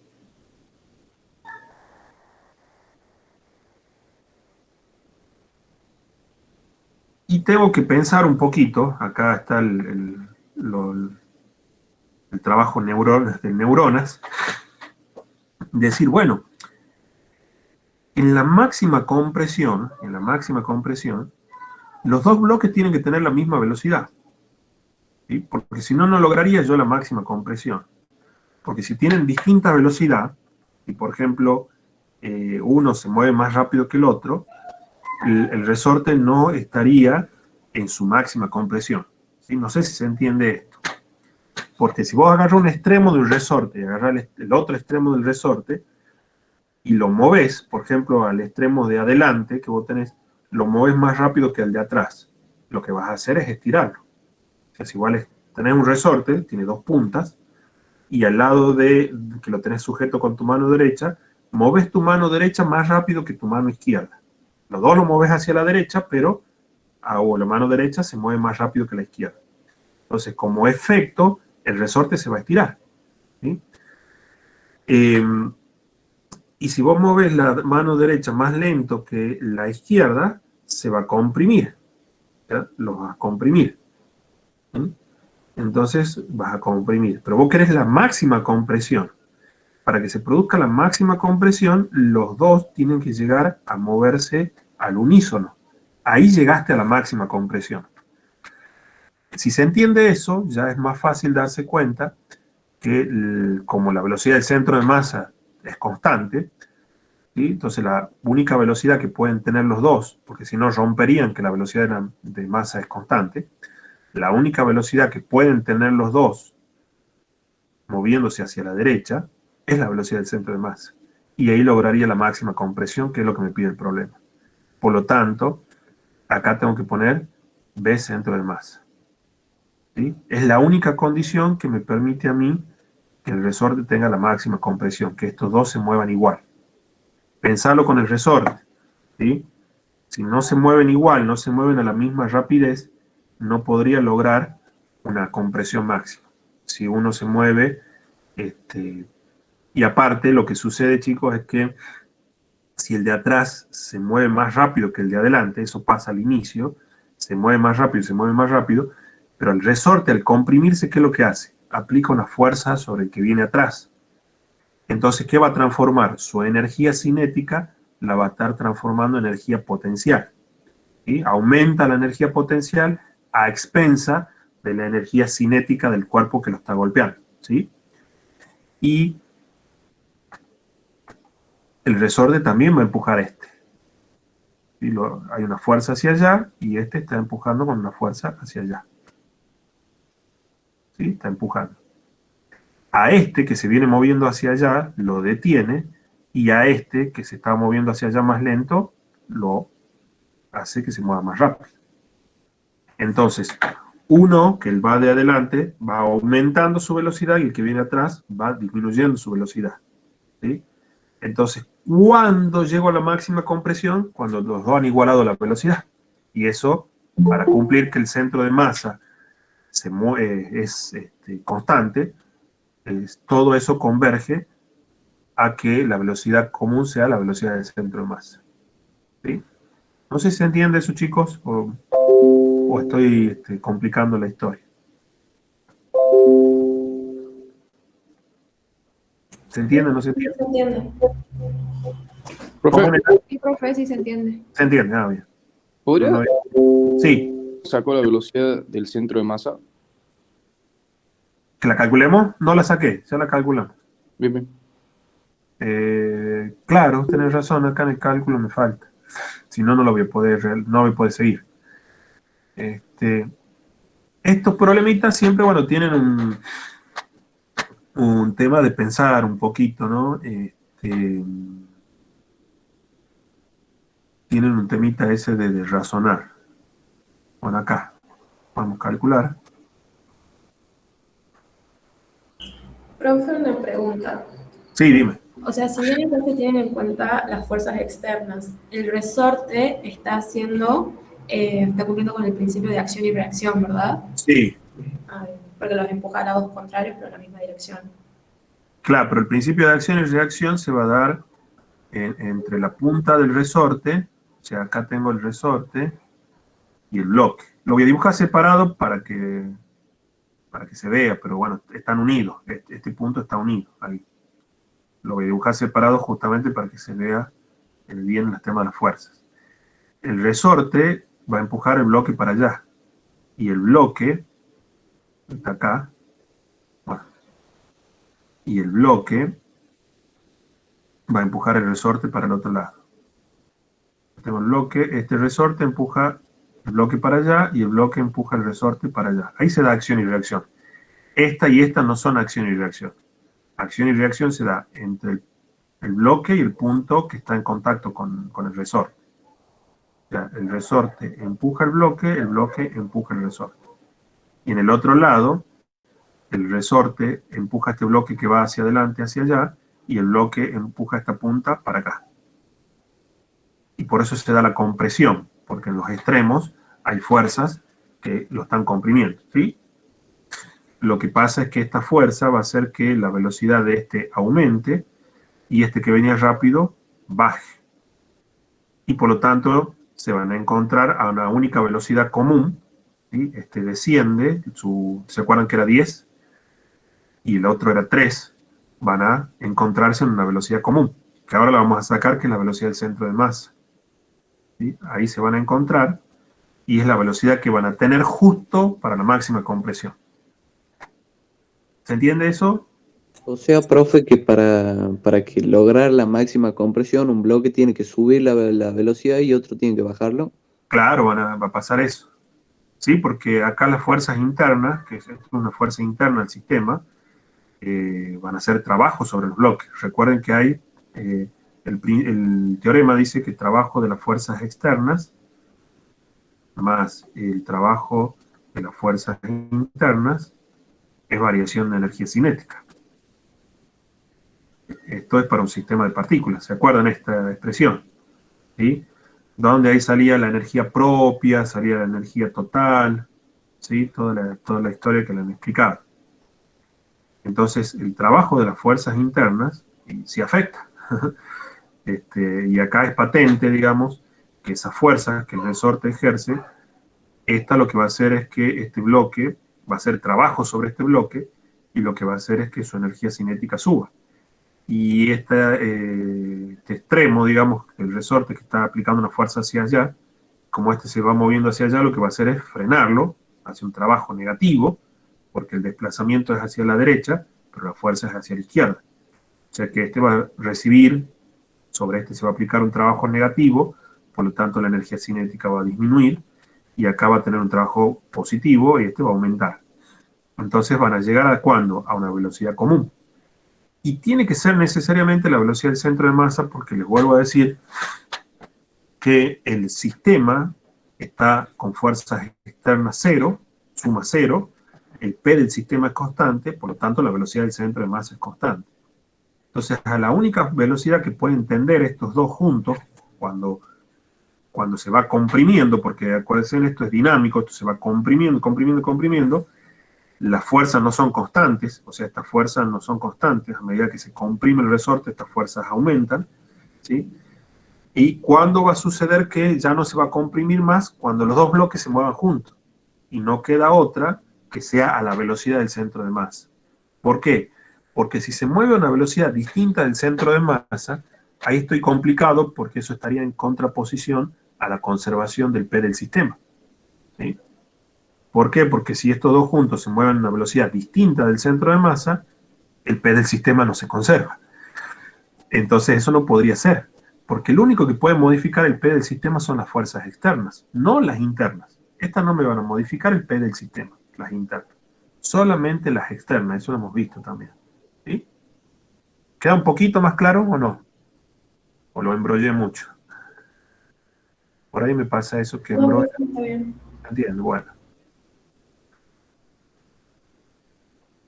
Y tengo que pensar un poquito, acá está el trabajo de neuronas, decir, bueno, en la máxima compresión, los dos bloques tienen que tener la misma velocidad, ¿sí? Porque si no, no lograría yo la máxima compresión. Porque si tienen distinta velocidad, y por ejemplo, uno se mueve más rápido que el otro, el resorte no estaría en su máxima compresión, ¿sí? No sé si se entiende esto. Porque si vos agarras un extremo de un resorte y agarras el otro extremo del resorte y lo moves, por ejemplo, al extremo de adelante que vos tenés, lo mueves más rápido que el de atrás. Lo que vas a hacer es estirarlo. O sea, si igual tenés un resorte, tiene dos puntas, y al lado de que lo tenés sujeto con tu mano derecha, moves tu mano derecha más rápido que tu mano izquierda. Los dos lo mueves hacia la derecha, pero la mano derecha se mueve más rápido que la izquierda. Entonces, como efecto, el resorte se va a estirar, ¿sí? Y si vos mueves la mano derecha más lento que la izquierda, se va a comprimir, ¿ya? Lo vas a comprimir, ¿sí? Entonces vas a comprimir, pero vos querés la máxima compresión. Para que se produzca la máxima compresión, los dos tienen que llegar a moverse al unísono. Ahí llegaste a la máxima compresión. Si se entiende eso, ya es más fácil darse cuenta que como la velocidad del centro de masa es constante, ¿sí? Entonces la única velocidad que pueden tener los dos, porque si no romperían que la velocidad de masa es constante, la única velocidad que pueden tener los dos moviéndose hacia la derecha es la velocidad del centro de masa. Y ahí lograría la máxima compresión, que es lo que me pide el problema. Por lo tanto, acá tengo que poner B centro de masa, ¿sí? Es la única condición que me permite a mí que el resorte tenga la máxima compresión, que estos dos se muevan igual. Pensarlo con el resorte, ¿sí? Si no se mueven igual, no se mueven a la misma rapidez, no podría lograr una compresión máxima. Si uno se mueve, y aparte lo que sucede, chicos, es que si el de atrás se mueve más rápido que el de adelante, eso pasa al inicio, se mueve más rápido, pero el resorte al comprimirse, ¿qué es lo que hace? Aplica una fuerza sobre el que viene atrás. Entonces, ¿qué va a transformar? Su energía cinética la va a estar transformando en energía potencial. ¿Sí? Aumenta la energía potencial a expensa de la energía cinética del cuerpo que lo está golpeando. ¿Sí? Y el resorte también va a empujar a este. ¿Sí? Hay una fuerza hacia allá y este está empujando con una fuerza hacia allá. ¿Sí? Está empujando. A este que se viene moviendo hacia allá lo detiene, y a este que se está moviendo hacia allá más lento lo hace que se mueva más rápido. Entonces, uno que va de adelante va aumentando su velocidad y el que viene atrás va disminuyendo su velocidad. ¿Sí? Entonces, ¿cuándo llego a la máxima compresión? Cuando los dos han igualado la velocidad. Y eso, para cumplir que el centro de masa es constante, todo eso converge a que la velocidad común sea la velocidad del centro de masa. ¿Sí? No sé si se entiende eso, chicos, o estoy complicando la historia. ¿Se entiende o no se entiende? Se entiende. Profe, Sí, profe, sí se entiende. Se entiende, bien. ¿podría Sí, sacar la velocidad del centro de masa? que la calculemos, no la saqué, ya la calculamos. Bien, bien. Claro, tenés razón, acá en el cálculo me falta. Si no, no voy a poder seguir. Estos problemitas siempre, bueno, tienen un tema de pensar un poquito, ¿no? Tienen un temita ese de razonar. Bueno, acá vamos a calcular. Profe, una pregunta. Sí, dime. O sea, si bien entonces tienen en cuenta las fuerzas externas, el resorte está cumpliendo con el principio de acción y reacción, ¿verdad? Sí, Porque los empuja a lados contrarios, pero en la misma dirección. claro, pero el principio de acción y reacción se va a dar entre la punta del resorte, o sea, acá tengo el resorte y el bloque. Lo voy a dibujar separado para que se vea, pero bueno, están unidos. Este punto está unido ahí. Lo voy a dibujar separado justamente para que se vea bien el tema de las fuerzas. El resorte va a empujar el bloque para allá. Y el bloque está acá. Bueno. Y el bloque va a empujar el resorte para el otro lado. Tengo el bloque, este resorte empuja el bloque para allá y el bloque empuja el resorte para allá. Ahí se da acción y reacción. Esta y esta no son acción y reacción. Acción y reacción se da entre el bloque y el punto que está en contacto con el resorte. O sea, el resorte empuja el bloque empuja el resorte. Y en el otro lado, el resorte empuja este bloque que va hacia adelante, hacia allá, y el bloque empuja esta punta para acá. Y por eso se da la compresión, porque en los extremos hay fuerzas que lo están comprimiendo, ¿sí? Lo que pasa es que esta fuerza va a hacer que la velocidad de este aumente y este que venía rápido baje. Y por lo tanto se van a encontrar a una única velocidad común, ¿sí? Este desciende, ¿se acuerdan que era 10? Y el otro era 3. Van a encontrarse en una velocidad común, que ahora la vamos a sacar, que es la velocidad del centro de masa. ¿Sí? Ahí se van a encontrar y es la velocidad que van a tener justo para la máxima compresión. ¿Se entiende eso? O sea, profe, que para que lograr la máxima compresión, un bloque tiene que subir la velocidad y otro tiene que bajarlo. Claro, va a pasar eso. Sí, porque acá las fuerzas internas, que es una fuerza interna del sistema, van a hacer trabajo sobre los bloques. Recuerden que hay, el teorema dice que el trabajo de las fuerzas externas más el trabajo de las fuerzas internas es variación de energía cinética. Esto es para un sistema de partículas. ¿Se acuerdan esta expresión? ¿Sí? Donde ahí salía la energía propia, salía la energía total, ¿sí? Toda la historia que le han explicado. Entonces, el trabajo de las fuerzas internas sí afecta. Y acá es patente, digamos, que esa fuerza que el resorte ejerce, esta lo que va a hacer es que este bloque va a hacer trabajo sobre este bloque y lo que va a hacer es que su energía cinética suba. Y este extremo, digamos, el resorte que está aplicando una fuerza hacia allá, como este se va moviendo hacia allá, lo que va a hacer es frenarlo, hace un trabajo negativo, porque el desplazamiento es hacia la derecha, pero la fuerza es hacia la izquierda. O sea que este va a recibir, sobre este se va a aplicar un trabajo negativo, por lo tanto la energía cinética va a disminuir, y acá va a tener un trabajo positivo y este va a aumentar. Entonces van a llegar a ¿cuándo? A una velocidad común. Y tiene que ser necesariamente la velocidad del centro de masa, porque les vuelvo a decir que el sistema está con fuerzas externas 0, suma 0, el P del sistema es constante, por lo tanto la velocidad del centro de masa es constante. Entonces, a la única velocidad que pueden tender estos dos juntos, cuando se va comprimiendo, porque acuérdense, esto es dinámico, esto se va comprimiendo, comprimiendo, comprimiendo, las fuerzas no son constantes, o sea, estas fuerzas no son constantes, a medida que se comprime el resorte, estas fuerzas aumentan, ¿sí? ¿Y cuándo va a suceder que ya no se va a comprimir más? Cuando los dos bloques se muevan juntos, y no queda otra que sea a la velocidad del centro de masa. ¿Por qué? Porque si se mueve a una velocidad distinta del centro de masa, ahí estoy complicado porque eso estaría en contraposición a la conservación del P del sistema, ¿sí? ¿Por qué? Porque si estos dos juntos se mueven a una velocidad distinta del centro de masa, el P del sistema no se conserva. Entonces eso no podría ser, porque lo único que puede modificar el P del sistema son las fuerzas externas, no las internas. Estas no me van a modificar el P del sistema, las internas. Solamente las externas, eso lo hemos visto también, ¿sí? ¿Queda un poquito más claro o no? ¿O lo embrollé mucho? Por ahí me pasa eso que embrollo. Está bien. Entiendo, bueno.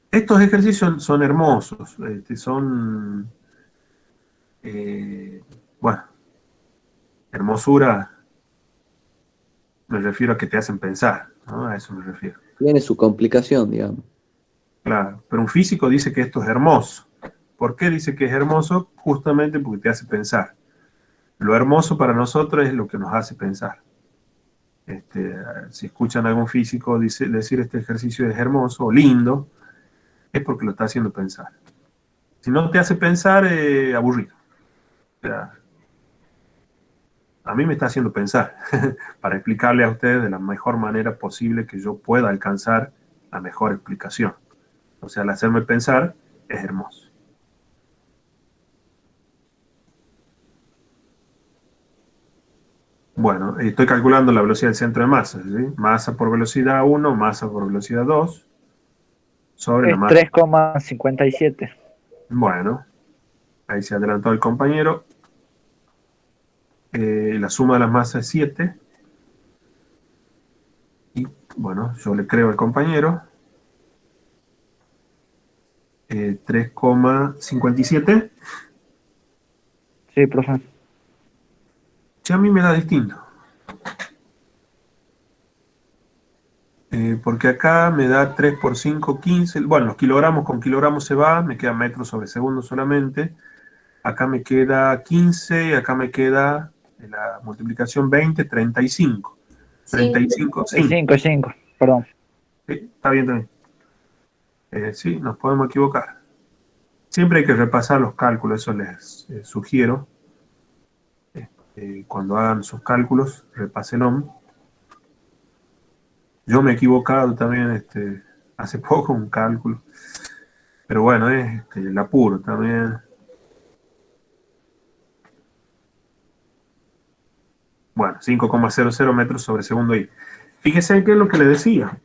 Estos ejercicios son hermosos, bueno, hermosura, me refiero a que te hacen pensar, ¿no? A eso me refiero. Tiene su complicación, digamos. Claro, pero un físico dice que esto es hermoso. ¿Por qué dice que es hermoso? Justamente porque te hace pensar. Lo hermoso para nosotros es lo que nos hace pensar. Si escuchan a algún físico decir este ejercicio es hermoso o lindo, es porque lo está haciendo pensar. Si no te hace pensar, aburrido. O sea, a mí me está haciendo pensar para explicarle a ustedes de la mejor manera posible que yo pueda alcanzar la mejor explicación. O sea, al hacerme pensar es hermoso. Bueno, estoy calculando la velocidad del centro de masa, ¿sí? Masa por velocidad 1, masa por velocidad 2, sobre la Es masa. 3,57. Bueno, ahí se adelantó el compañero. La suma de las masas es 7. Y bueno, yo le creo al compañero. 3,57. Sí, profe. Ya a mí me da distinto. Porque acá me da 3 por 5, 15. Bueno, los kilogramos con kilogramos se va, me queda metros sobre segundo solamente. Acá me queda 15, acá me queda la multiplicación 20, 35. 35, 5. 5, perdón. Sí, está bien también. Sí, nos podemos equivocar. Siempre hay que repasar los cálculos, eso les sugiero. Cuando hagan sus cálculos, repásenlo. Yo me he equivocado también hace poco un cálculo. Pero bueno, es el apuro también. Bueno, 5,00 metros sobre segundo I. Fíjese qué es lo que le decía.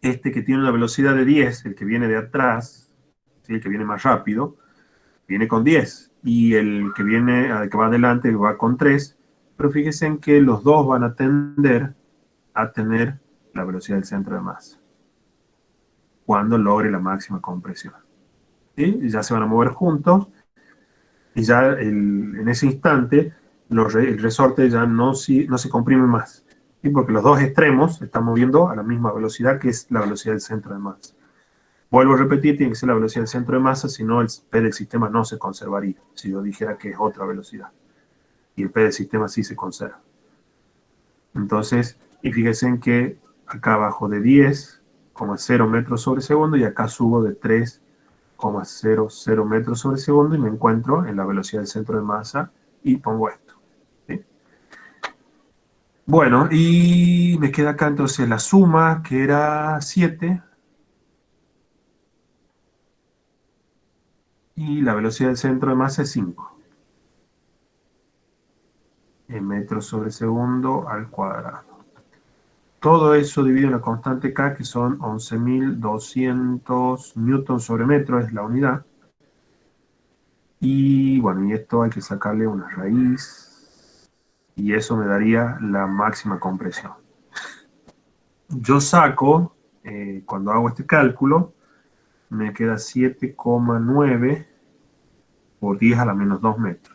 Que tiene una velocidad de 10, el que viene de atrás, ¿sí? El que viene más rápido, viene con 10. Y el que va adelante va con 3. Pero fíjense en que los dos van a tender a tener la velocidad del centro de masa cuando logre la máxima compresión. ¿Sí? Y ya se van a mover juntos y ya en ese instante el resorte ya no se comprime más. ¿sí? Porque los dos extremos se están moviendo a la misma velocidad, que es la velocidad del centro de masa. Vuelvo a repetir, tiene que ser la velocidad del centro de masa, si no el P del sistema no se conservaría, si yo dijera que es otra velocidad. Y el P del sistema sí se conserva. Entonces, y fíjense en que acá bajo de 10,0 metros sobre segundo y acá subo de 3,00 metros sobre segundo y me encuentro en la velocidad del centro de masa y pongo esto. ¿Sí? Bueno, y me queda acá entonces la suma, que era 7, y la velocidad del centro de masa es 5. En metros sobre segundo al cuadrado. Todo eso dividido en la constante K, que son 11.200 newtons sobre metro, es la unidad. Y bueno, y esto hay que sacarle una raíz, y eso me daría la máxima compresión. Yo saco, cuando hago este cálculo, me queda 7,9 por 10 a la menos 2 metros.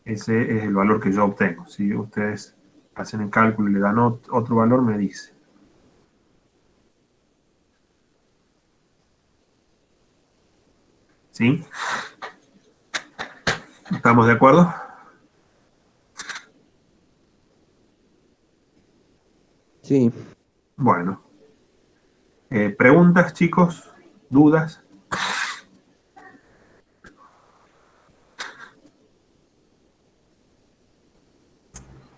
Ese es el valor que yo obtengo. Si ustedes hacen el cálculo y le dan otro valor, me dice. ¿Sí? ¿Estamos de acuerdo? Sí. Bueno. ¿Preguntas, chicos? ¿Dudas?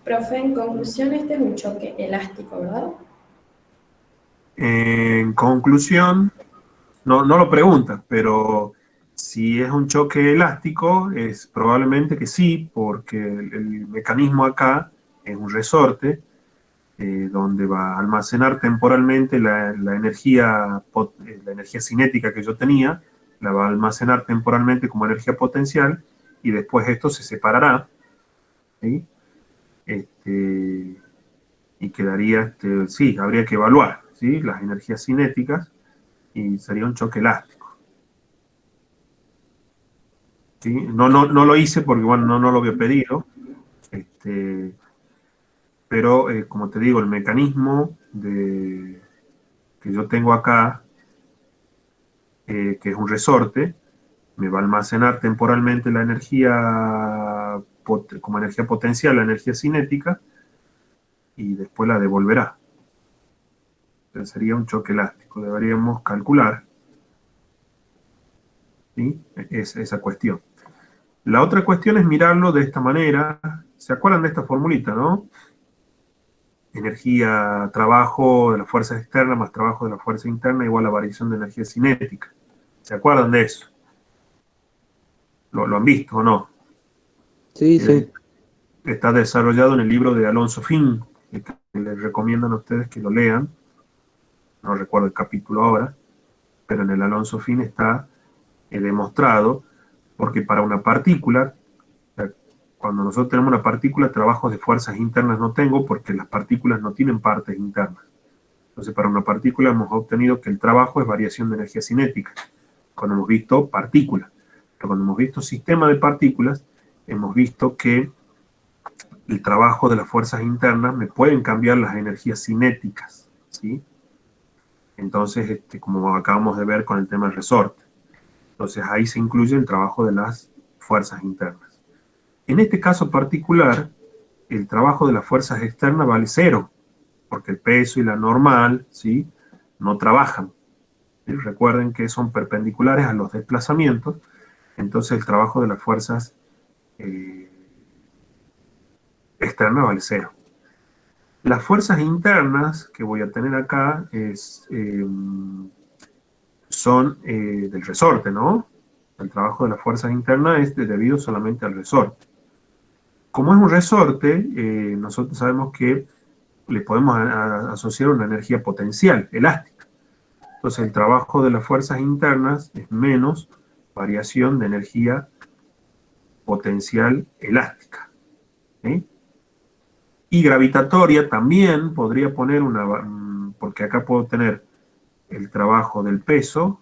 Profe, en conclusión, este es un choque elástico, ¿verdad? En conclusión, no lo pregunta, pero si es un choque elástico, es probablemente que sí, porque el mecanismo acá es un resorte, donde va a almacenar temporalmente la energía cinética que yo tenía, la va a almacenar temporalmente como energía potencial, y después esto se separará, ¿sí? Y quedaría, sí, habría que evaluar, ¿sí?, las energías cinéticas, y sería un choque elástico. ¿Sí? No lo hice porque, bueno, no lo había pedido, pero como te digo, el mecanismo que yo tengo acá, que es un resorte, me va a almacenar temporalmente la energía como energía potencial, la energía cinética, y después la devolverá. Entonces sería un choque elástico. Deberíamos calcular, ¿sí?, esa cuestión. La otra cuestión es mirarlo de esta manera. ¿Se acuerdan de esta formulita, no? Energía, trabajo de las fuerzas externas más trabajo de la fuerza interna igual a variación de energía cinética. ¿Se acuerdan de eso? ¿Lo han visto o no? Sí, sí. Está desarrollado en el libro de Alonso Finn, que les recomiendan a ustedes que lo lean. No recuerdo el capítulo ahora, pero en el Alonso Finn está demostrado, porque para una partícula, cuando nosotros tenemos una partícula, trabajos de fuerzas internas no tengo, porque las partículas no tienen partes internas. Entonces, para una partícula hemos obtenido que el trabajo es variación de energía cinética, cuando hemos visto partículas. Pero cuando hemos visto sistema de partículas, hemos visto que el trabajo de las fuerzas internas me pueden cambiar las energías cinéticas, ¿sí? Entonces, como acabamos de ver con el tema del resorte. Entonces, ahí se incluye el trabajo de las fuerzas internas. En este caso particular, el trabajo de las fuerzas externas vale 0, porque el peso y la normal, ¿sí?, no trabajan. ¿Sí? Recuerden que son perpendiculares a los desplazamientos, entonces el trabajo de las fuerzas externas vale 0. Las fuerzas internas que voy a tener acá son del resorte, ¿no? El trabajo de las fuerzas internas es debido solamente al resorte. Como es un resorte, nosotros sabemos que le podemos asociar una energía potencial, elástica. Entonces el trabajo de las fuerzas internas es menos variación de energía potencial elástica. ¿Sí? Y gravitatoria también podría poner porque acá puedo tener el trabajo del peso,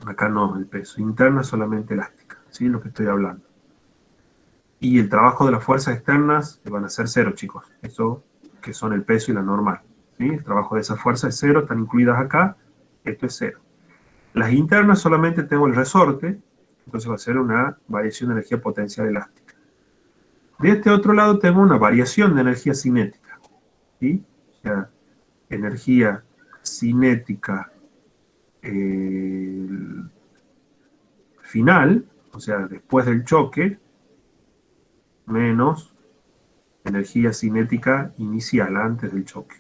Acá no, el peso. Interna es solamente elástica, ¿sí? Lo que estoy hablando. Y el trabajo de las fuerzas externas van a ser 0, chicos. Eso que son el peso y la normal, ¿sí? El trabajo de esas fuerzas es 0, están incluidas acá. Esto es 0. Las internas solamente tengo el resorte, entonces va a ser una variación de energía potencial elástica. De este otro lado tengo una variación de energía cinética, ¿sí? O sea, energía cinética final, o sea, después del choque, menos energía cinética inicial, antes del choque.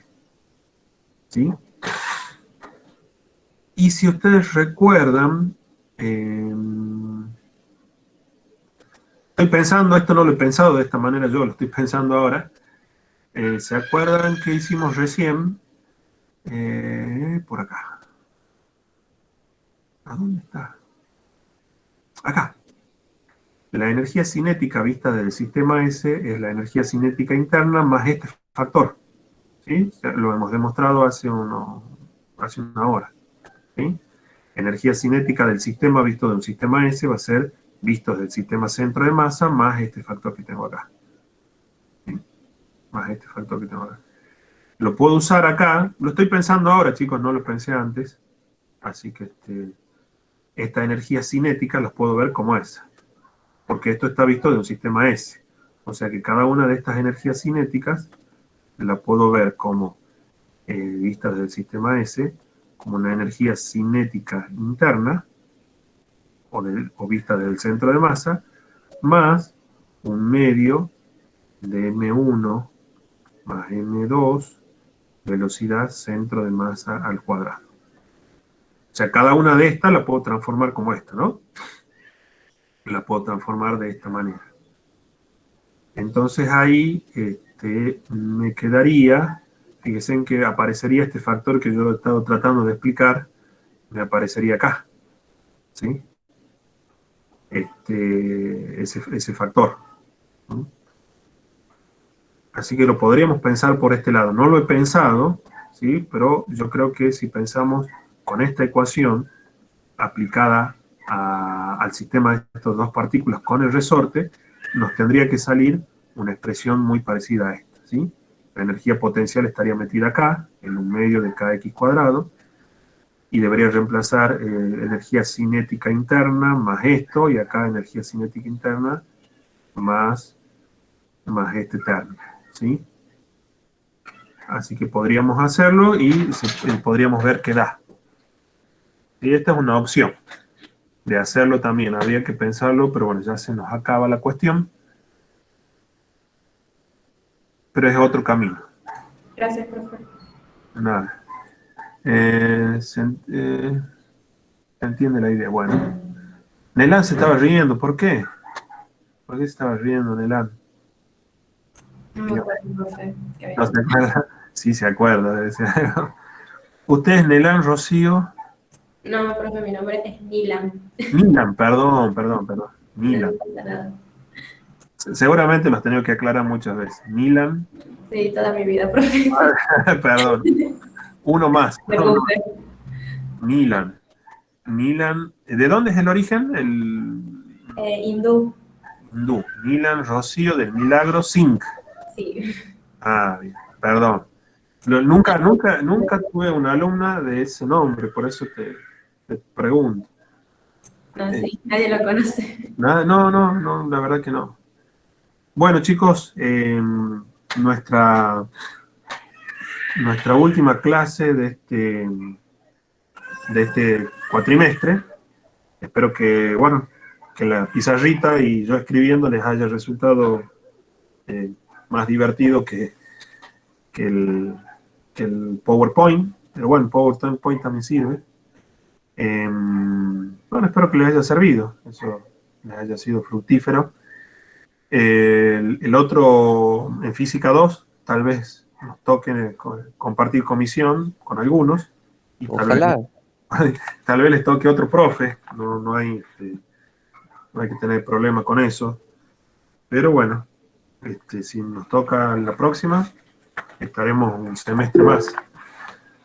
¿Sí? Y si ustedes recuerdan, estoy pensando, esto no lo he pensado de esta manera yo, lo estoy pensando ahora. ¿Se acuerdan que hicimos recién? Por acá. ¿A dónde está? Acá. La energía cinética vista del sistema S es la energía cinética interna más este factor. ¿Sí? Lo hemos demostrado hace una hora. ¿Sí? Energía cinética del sistema visto de un sistema S va a ser visto del sistema centro de masa más este factor que tengo acá. ¿Sí? Más este factor que tengo acá. Lo puedo usar acá. Lo estoy pensando ahora, chicos, no lo pensé antes. Así que esta energía cinética las puedo ver como esa. Porque esto está visto de un sistema S. O sea que cada una de estas energías cinéticas la puedo ver como vista del sistema S, como una energía cinética interna, o vista del centro de masa, más un medio de M1 más M2, velocidad centro de masa al cuadrado. O sea, cada una de estas la puedo transformar como esta, ¿no? La puedo transformar de esta manera. Entonces ahí me quedaría, fíjense en que aparecería este factor que yo he estado tratando de explicar, me aparecería acá, ¿sí? Ese factor, ¿no? Así que lo podríamos pensar por este lado. No lo he pensado, ¿sí? Pero yo creo que si pensamos con esta ecuación aplicada al sistema de estas dos partículas con el resorte, nos tendría que salir una expresión muy parecida a esta, ¿sí? La energía potencial estaría metida acá, en un medio de kx cuadrado, y debería reemplazar energía cinética interna más esto, y acá energía cinética interna más este término, ¿sí? Así que podríamos hacerlo y podríamos ver qué da. Y esta es una opción de hacerlo también. Habría que pensarlo, pero bueno, ya se nos acaba la cuestión. Pero es otro camino. Gracias, profe. Nada. Se entiende la idea. Bueno. Nelan se estaba riendo. ¿Por qué? ¿Por qué se estaba riendo, Nelan? No me acuerdo, profe. ¿No se acuerda? Sí, se acuerda. Debe ser. ¿Usted es Nelan, Rocío? No, profe, mi nombre es Nilan. Nilan, perdón. Nilan. No pasa nada. Seguramente lo has tenido que aclarar muchas veces. Nilan. Sí, toda mi vida, profe. Perdón. Uno más. Me preocupé. Nilan. ¿De dónde es el origen? Hindú. Hindú. Nilan Rocío del Milagro Singh. Sí. Ah, bien. Perdón. Nunca tuve una alumna de ese nombre, por eso te pregunto. No, sí, nadie lo conoce. No, la verdad que no. Bueno, chicos, nuestra última clase de este cuatrimestre. Espero que la pizarrita y yo escribiendo les haya resultado más divertido que el PowerPoint. Pero bueno, PowerPoint también sirve. Bueno, espero que les haya servido, eso les haya sido fructífero. El otro, en Física 2, tal vez nos toque compartir comisión con algunos. Y Ojalá. Tal vez les toque otro profe, no hay que tener problema con eso. Pero bueno, si nos toca la próxima, estaremos un semestre más.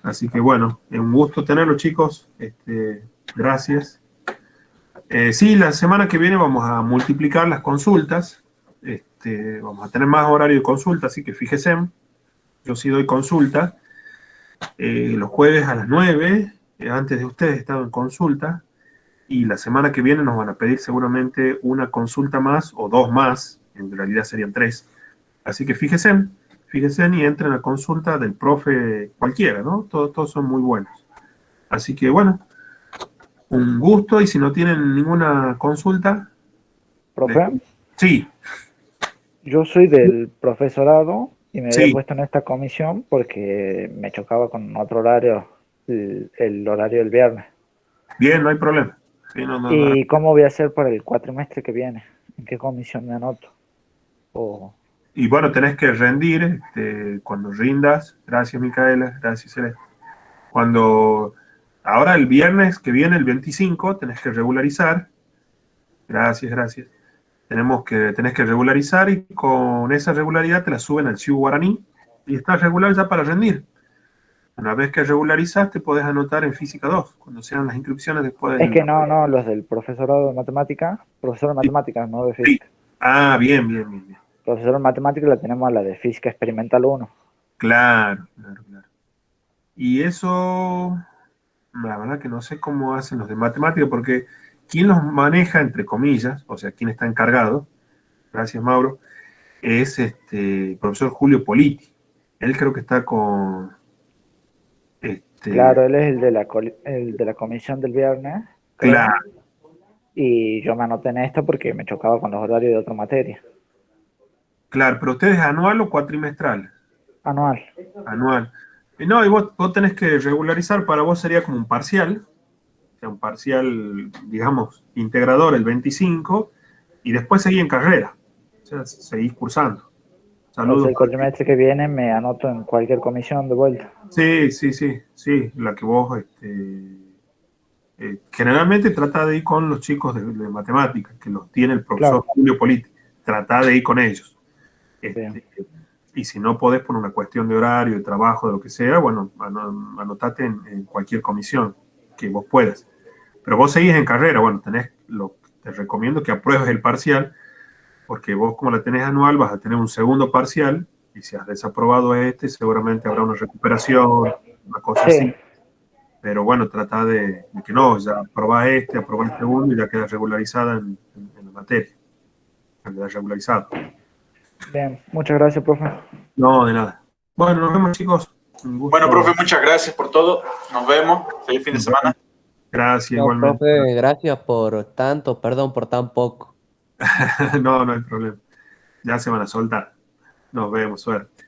Así que bueno, es un gusto tenerlo, chicos. Gracias. Sí, la semana que viene vamos a multiplicar las consultas. Vamos a tener más horario de consulta, así que fíjese, yo sí doy consulta. Los jueves a las 9, antes de ustedes he estado en consulta, y la semana que viene nos van a pedir seguramente una consulta más o dos más, en realidad serían 3. Así que fíjense y entren a consulta del profe cualquiera, ¿no? Todos son muy buenos. Así que bueno, un gusto, y si no tienen ninguna consulta... Profe, Sí, yo soy del profesorado y me había sí, puesto en esta comisión porque me chocaba con otro horario, el horario del viernes. bien, no hay problema. Sí, no. ¿Y cómo voy a hacer para el cuatrimestre que viene? ¿En qué comisión me anoto? O Y bueno, tenés que rendir cuando rindas. Gracias, Micaela. Gracias, Celeste. Ahora el viernes que viene, el 25, tenés que regularizar. Gracias. Tenés que regularizar, y con esa regularidad te la suben al CIU Guaraní y estás regular ya para rendir. Una vez que regularizas, te podés anotar en Física 2, cuando sean las inscripciones después es que no, los del profesorado de matemáticas, profesor de matemáticas, no de Sí. física. Ah, bien. Profesor de matemáticas la tenemos a la de física experimental 1. Claro. Y eso, la verdad que no sé cómo hacen los de matemática, porque quien los maneja, entre comillas, o sea, quien está encargado, gracias Mauro, es el profesor Julio Politi. Él creo que está con... Claro, él es el de la comisión del viernes, creo. Claro, Y yo me anoté en esto porque me chocaba con los horarios de otra materia. pero ¿usted es anual o cuatrimestral? Anual. Anual. No, y vos tenés que regularizar, para vos sería como un parcial, o sea, un parcial, digamos, integrador el 25, y después seguís en carrera, o sea, seguís cursando. O Saludos. sea, el cuatrimestre que viene me anoto en cualquier comisión de vuelta. Sí, la que vos, generalmente trata de ir con los chicos de matemáticas, que los tiene el profesor Claro. Julio Politi, trata de ir con ellos. Bien. Y si no podés por una cuestión de horario, de trabajo, de lo que sea, bueno, anotate en cualquier comisión que vos puedas. Pero vos seguís en carrera, bueno, te recomiendo que apruebes el parcial, porque vos, como la tenés anual, vas a tener un segundo parcial, y si has desaprobado seguramente habrá una recuperación, una cosa Sí. así. Pero bueno, trata de que no, ya aprobás aprobás el segundo y ya quedas regularizada en la materia. Ya quedas regularizado. Bien, muchas gracias, profe. No, de nada. Bueno, nos vemos, chicos. Un gusto. Bueno, profe, muchas gracias por todo. Nos vemos. Feliz fin de semana. Gracias, No, igualmente. profe, gracias por tanto, perdón por tan poco. No hay problema. Ya se van a soltar. Nos vemos, suerte.